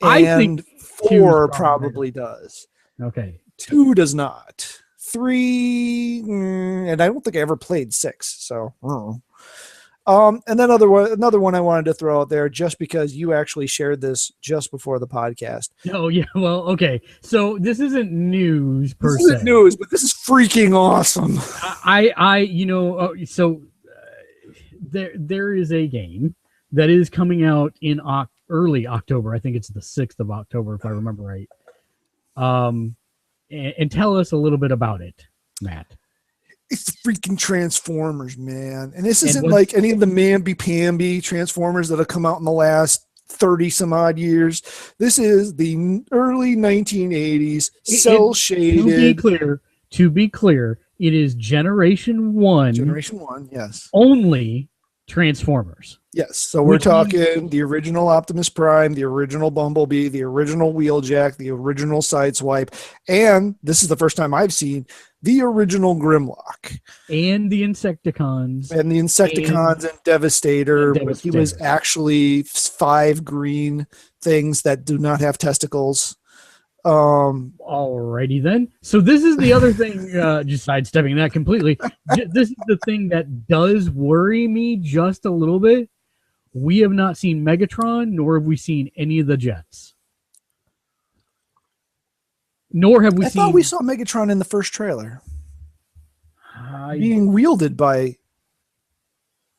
I think
4 probably does.
Okay,
2 does not. 3, and I don't think I ever played 6. So. And then another one I wanted to throw out there, just because you actually shared this just before the podcast.
Oh yeah, well, okay. So this isn't news per se. This isn't
news, but this is freaking awesome.
There is a game that is coming out in early October. I think it's the 6th of October, if I remember right. And tell us a little bit about it, Matt.
It's the freaking Transformers, man. And this
And
isn't
what-
like any of the mamby-pamby Transformers that have come out in the last 30 some odd years. This is the early 1980s, cell shaded.
To be clear, it is Generation 1
Generation 1, yes.
only Transformers.
Yes. So we're
Which means-
talking the original Optimus Prime, the original Bumblebee, the original Wheeljack, the original Sideswipe, and this is the first time I've seen the original Grimlock.
And the Insecticons.
And the Insecticons and Devastator.
And
But he was
Devastator.
actually 5 green things that do not have testicles.
Alrighty then. So this is the other thing, just sidestepping that completely. This is the thing that does worry me just a little bit. We have not seen Megatron, nor have we seen any of the jets. Nor have we
I
seen.
thought we saw Megatron in the first trailer
I-
being wielded by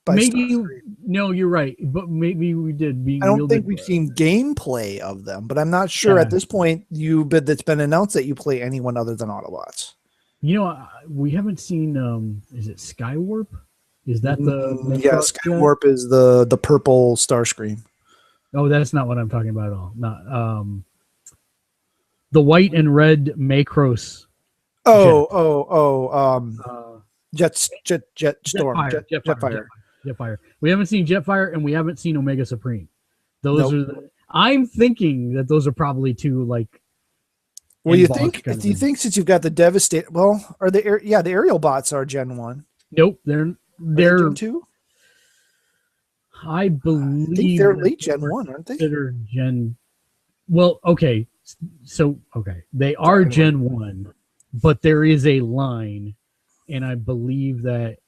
maybe
Starscream.
no, you're right, but maybe we did. Being
I don't
wielded
think we've
by-
seen gameplay of them, but I'm not sure at
Yeah.
this point that's been announced that you play anyone other than Autobots.
You know, we haven't seen. Is it Skywarp? Is that the
yeah,
truck jet?
Skywarp is the purple Starscream.
Oh, that's not what I'm talking about at all. Not the white and red Macross.
Jetfire.
Jetfire. We haven't seen Jetfire, and we haven't seen Omega Supreme. Those
Nope.
are. I'm thinking that those are probably two like.
Well, you
end boss
think
kind of
do you
things.
think since you've got the Devastator, well, are the aerial bots are Gen 1.
Nope,
Are
they're.
they Gen 2?
I believe
I think they're
that
late
they
Gen
were
1, aren't they?
considered Gen. Well, okay, so okay, they are Gen 1, but there is a line, and I believe that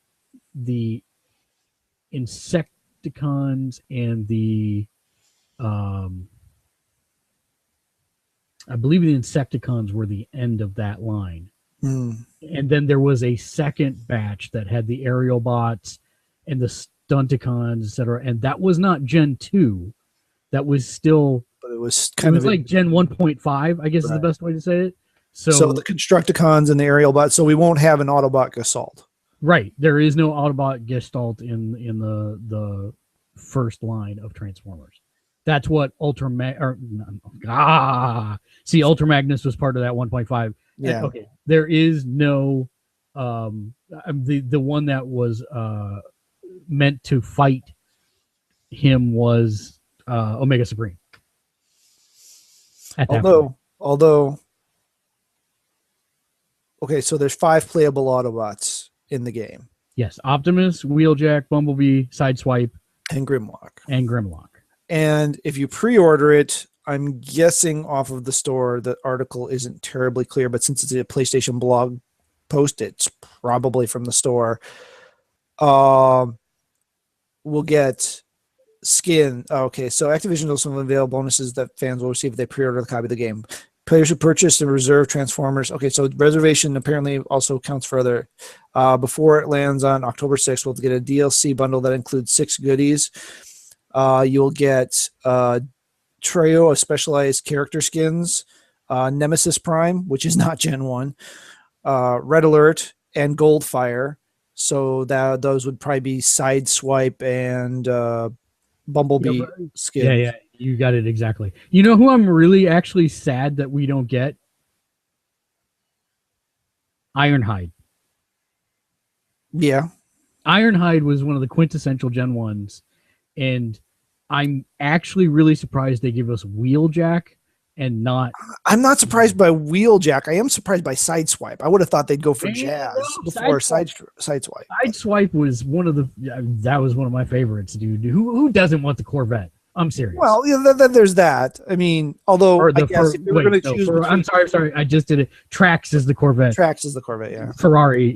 the Insecticons and the I believe the Insecticons were the end of that line.
Hmm.
And then there was a second batch that had the aerial bots and the Stunticons, etc. And that was not Gen 2. That was still
But it was
it
kind
was
of
like Gen 1.5, I guess is the
Right.
best way to say it.
so the Constructicons and the aerial bots. So we won't have an Autobot Gestalt.
Right. There is no Autobot Gestalt in the first line of Transformers. That's what Ultra Magnus was part of that 1.5.
Yeah.
Okay. There is no the one that was meant to fight him was Omega Supreme. At that point.
Although okay, so there's 5 playable Autobots in the game
Yes, Optimus, Wheeljack, Bumblebee, Sideswipe,
and Grimlock.
and Grimlock.
And if you pre-order it, I'm guessing off of the store, the article isn't terribly clear, but since it's a PlayStation blog post, it's probably from the store. We'll get skin. Okay, so Activision also unveil bonuses that fans will receive if they pre-order the copy of the game. Players who purchase and reserve Transformers. Okay, so reservation apparently also counts for other. Before it lands on October 6th, we'll get a DLC bundle that includes 6 goodies. You'll get trio of specialized character skins, Nemesis Prime, which is not Gen 1, Red Alert, and Goldfire. So those would probably be Sideswipe and Bumblebee skins.
Yeah, you got it exactly. You know who I'm really actually sad that we don't get? Ironhide.
Yeah.
Ironhide was one of the quintessential Gen 1s, and I'm actually really surprised they give us Wheeljack and not.
I'm not surprised by Wheeljack. I am surprised by Sideswipe. I would have thought they'd go for
Man,
Jazz
no,
before
Sideswipe.
Sideswipe.
Sideswipe was one of the. That was one of my favorites, dude. Who doesn't want the Corvette? I'm serious.
Well, yeah, there's that. I mean, although
Or
I guess if you were going to choose,
I'm sorry. I just did it. Trax is the Corvette.
Trax is the Corvette. Yeah.
Ferrari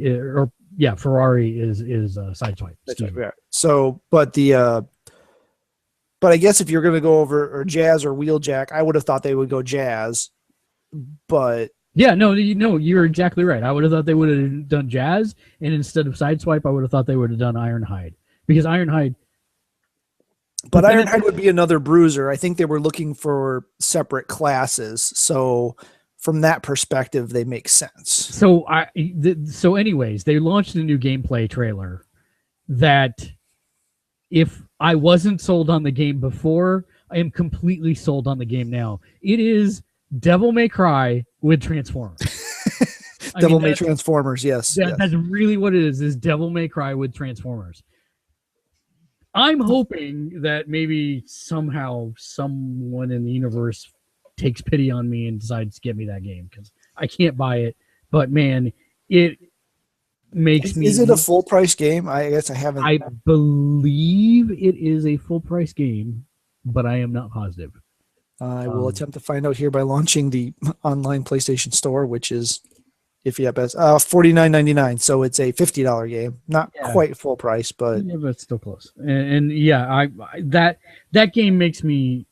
is Sideswipe.
That's
Excuse
right.
me.
Yeah. So, but I guess if you're going to go over or Jazz or Wheeljack, I would have thought they would go Jazz. But
Yeah, no, you're exactly right. I would have thought they would have done Jazz, and instead of Sideswipe, I would have thought they would have done Ironhide, because Ironhide.
But Ironhide would be another bruiser. I think they were looking for separate classes. So from that perspective, they make sense.
So anyways, they launched a new gameplay trailer that if I wasn't sold on the game before, I am completely sold on the game now. It is Devil May Cry with Transformers.
Devil May Transformers, yes, yes.
That's really what it is Devil May Cry with Transformers. I'm hoping that maybe somehow someone in the universe takes pity on me and decides to get me that game, because I can't buy it. But man, it makes me...
Is it a full price game? I guess I haven't...
I believe it is a full price game, but I am not positive.
I will attempt to find out here by launching the online PlayStation Store, which is, if you have best, $49.99. So it's a $50 game, not quite full price, but
it's still close. And yeah, that game makes me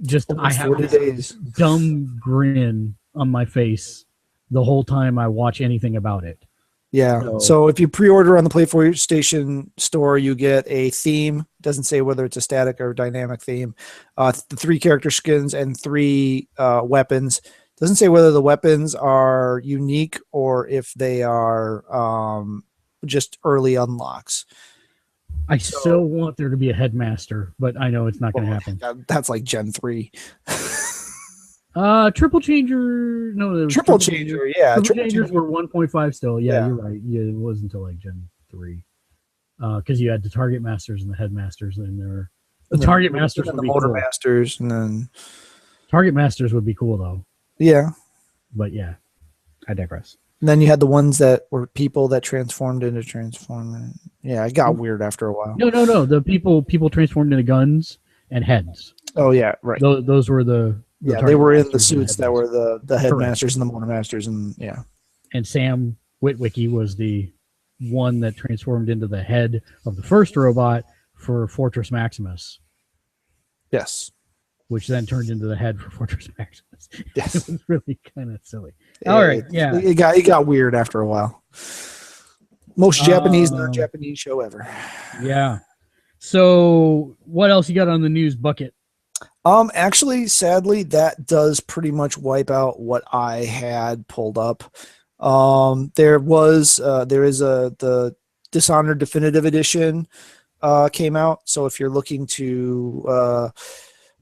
just... I have
40 days.
Dumb grin on my face the whole time I watch anything about it.
Yeah. So if you pre-order on the PlayStation Store, you get a theme. It doesn't say whether it's a static or dynamic theme. The 3 character skins and 3 weapons. It doesn't say whether the weapons are unique or if they are just early unlocks.
I still want there to be a headmaster, but I know it's not going to happen.
That's like Gen 3.
Triple Changer, no,
Triple Changer, yeah.
Triple Changers were 1.5 still. Yeah, you're right. Yeah, it wasn't until like Gen 3. Because you had the Target Masters and the Headmasters in there. The Target Masters
and
would
the
be
Motor
cool.
Masters, and then
Target Masters would be cool though.
Yeah.
But yeah, I digress.
And then you had the ones that were people that transformed into Transformers. Yeah, it got weird after a while.
No. The people transformed into guns and heads.
Oh yeah, right.
Those were the
they were in the suits that were the Headmasters and the Motor Masters, and yeah.
And Sam Witwicky was the one that transformed into the head of the first robot for Fortress Maximus.
Yes.
Which then turned into the head for Fortress Maximus.
Yes.
It was really kind of silly. All right, yeah.
It got weird after a while. Most Japanese non-Japanese show ever.
Yeah. So what else you got on the news bucket?
Actually, sadly, that does pretty much wipe out what I had pulled up. There is the Dishonored Definitive Edition came out. So if you're looking to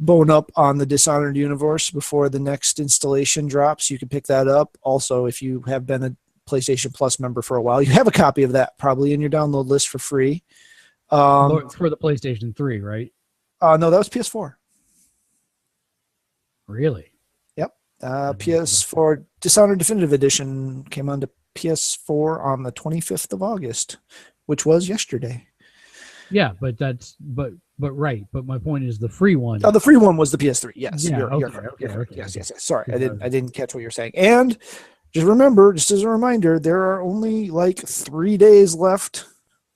bone up on the Dishonored universe before the next installation drops, you can pick that up. Also, if you have been a PlayStation Plus member for a while, you have a copy of that probably in your download list for free.
For the PlayStation 3, right?
No, that was PS4.
Really?
Yep. PS4 Dishonored Definitive Edition came onto PS4 on the 25th of August, which was yesterday.
Yeah, but right. But my point is the free one.
Oh, the free one was the PS3. Yes.
Yeah,
You're correct. Yes. Sorry, I didn't catch what you're saying. And just remember, just as a reminder, there are only like 3 days left.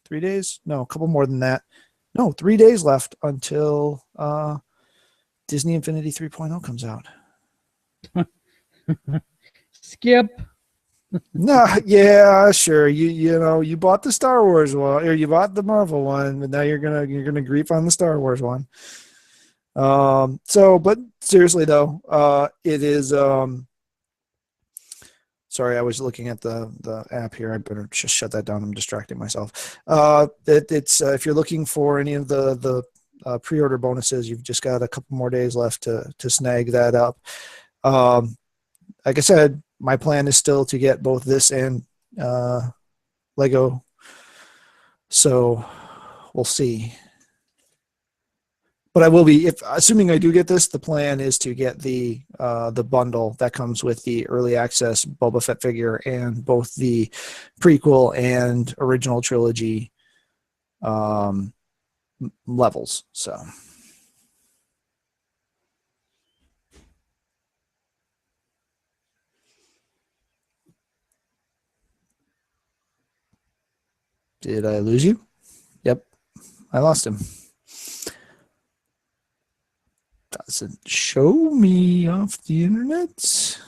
3 days? No, a couple more than that. No, 3 days left until Disney Infinity 3.0 comes out.
Skip.
No, yeah, sure. You bought the Star Wars one, or you bought the Marvel one, but now you're gonna grief on the Star Wars one. But seriously though, it is. Sorry, I was looking at the app here. I better just shut that down. I'm distracting myself. It's if you're looking for any of the pre-order bonuses, you've just got a couple more days left to snag that up. Like I said, my plan is still to get both this and Lego. So we'll see. But I will be, assuming I do get this, the plan is to get the bundle that comes with the early access Boba Fett figure and both the prequel and original trilogy levels. So. Did I lose you? Yep, I lost him. Doesn't show me off the internet.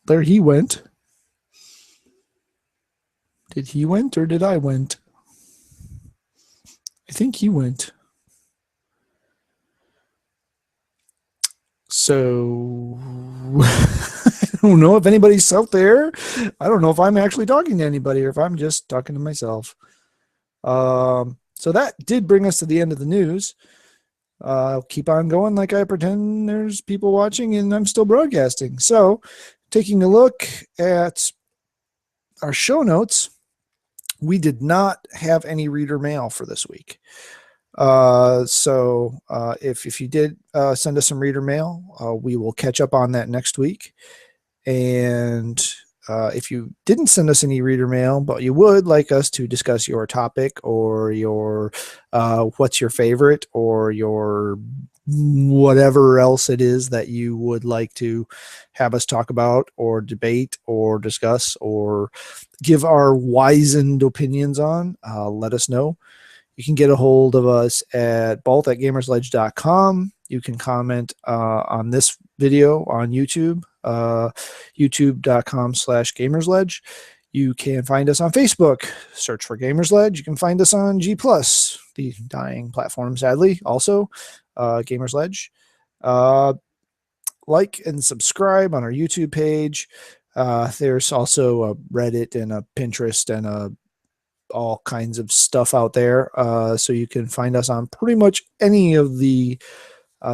There he went. Did he went or did I went? I think he went. So I don't know if anybody's out there. I don't know if I'm actually talking to anybody or if I'm just talking to myself. So that did bring us to the end of the news. I'll keep on going like I pretend there's people watching and I'm still broadcasting. So taking a look at our show notes, we did not have any reader mail for this week. So if you did send us some reader mail, we will catch up on that next week. And if you didn't send us any reader mail, but you would like us to discuss your topic or your what's your favorite or your whatever else it is that you would like to have us talk about or debate or discuss or give our wizened opinions on, let us know. You can get a hold of us at gamersledge.com. You can comment on this video on YouTube, youtube.com/gamersledge. You can find us on Facebook. Search for Gamersledge. You can find us on G+, the dying platform, sadly, also, Gamersledge. Like and subscribe on our YouTube page. There's also a Reddit and a Pinterest and all kinds of stuff out there. So you can find us on pretty much any of the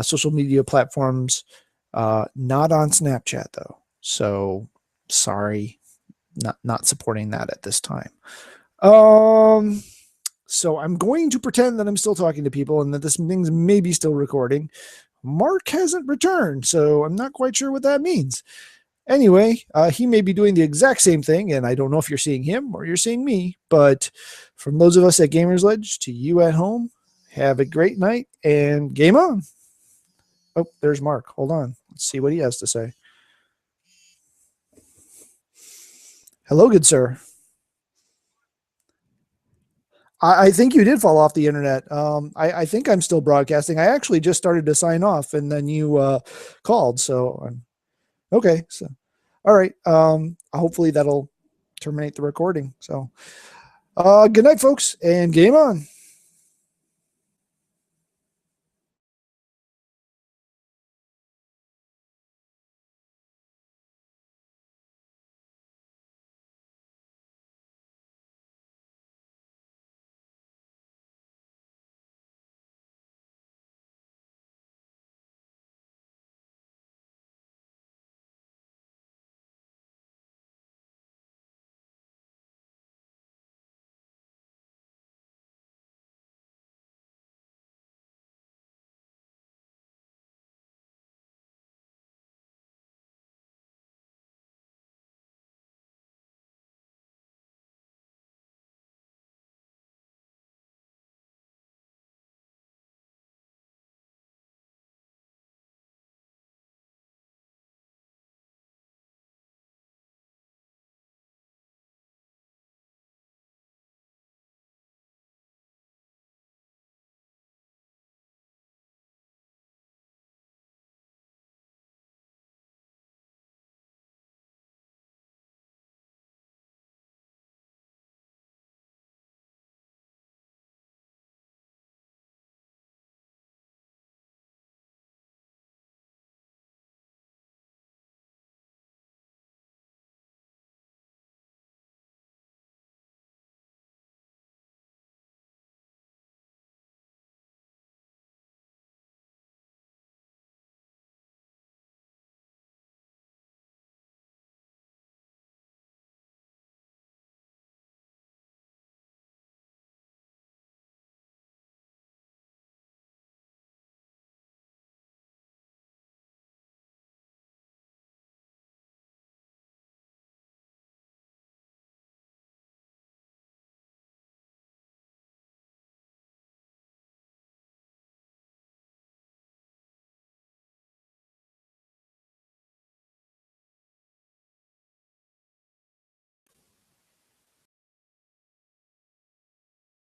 social media platforms, not on Snapchat though. So sorry, not supporting that at this time. So I'm going to pretend that I'm still talking to people and that this thing's maybe still recording. Mark hasn't returned, so I'm not quite sure what that means. Anyway, he may be doing the exact same thing, and I don't know if you're seeing him or you're seeing me, but from those of us at Gamersledge to you at home, have a great night and game on. Oh, there's Mark. Hold on. Let's see what he has to say. Hello, good sir. I think you did fall off the internet. I think I'm still broadcasting. I actually just started to sign off, and then you called, so okay. So, all right. Hopefully that'll terminate the recording. So, good night, folks, and game on.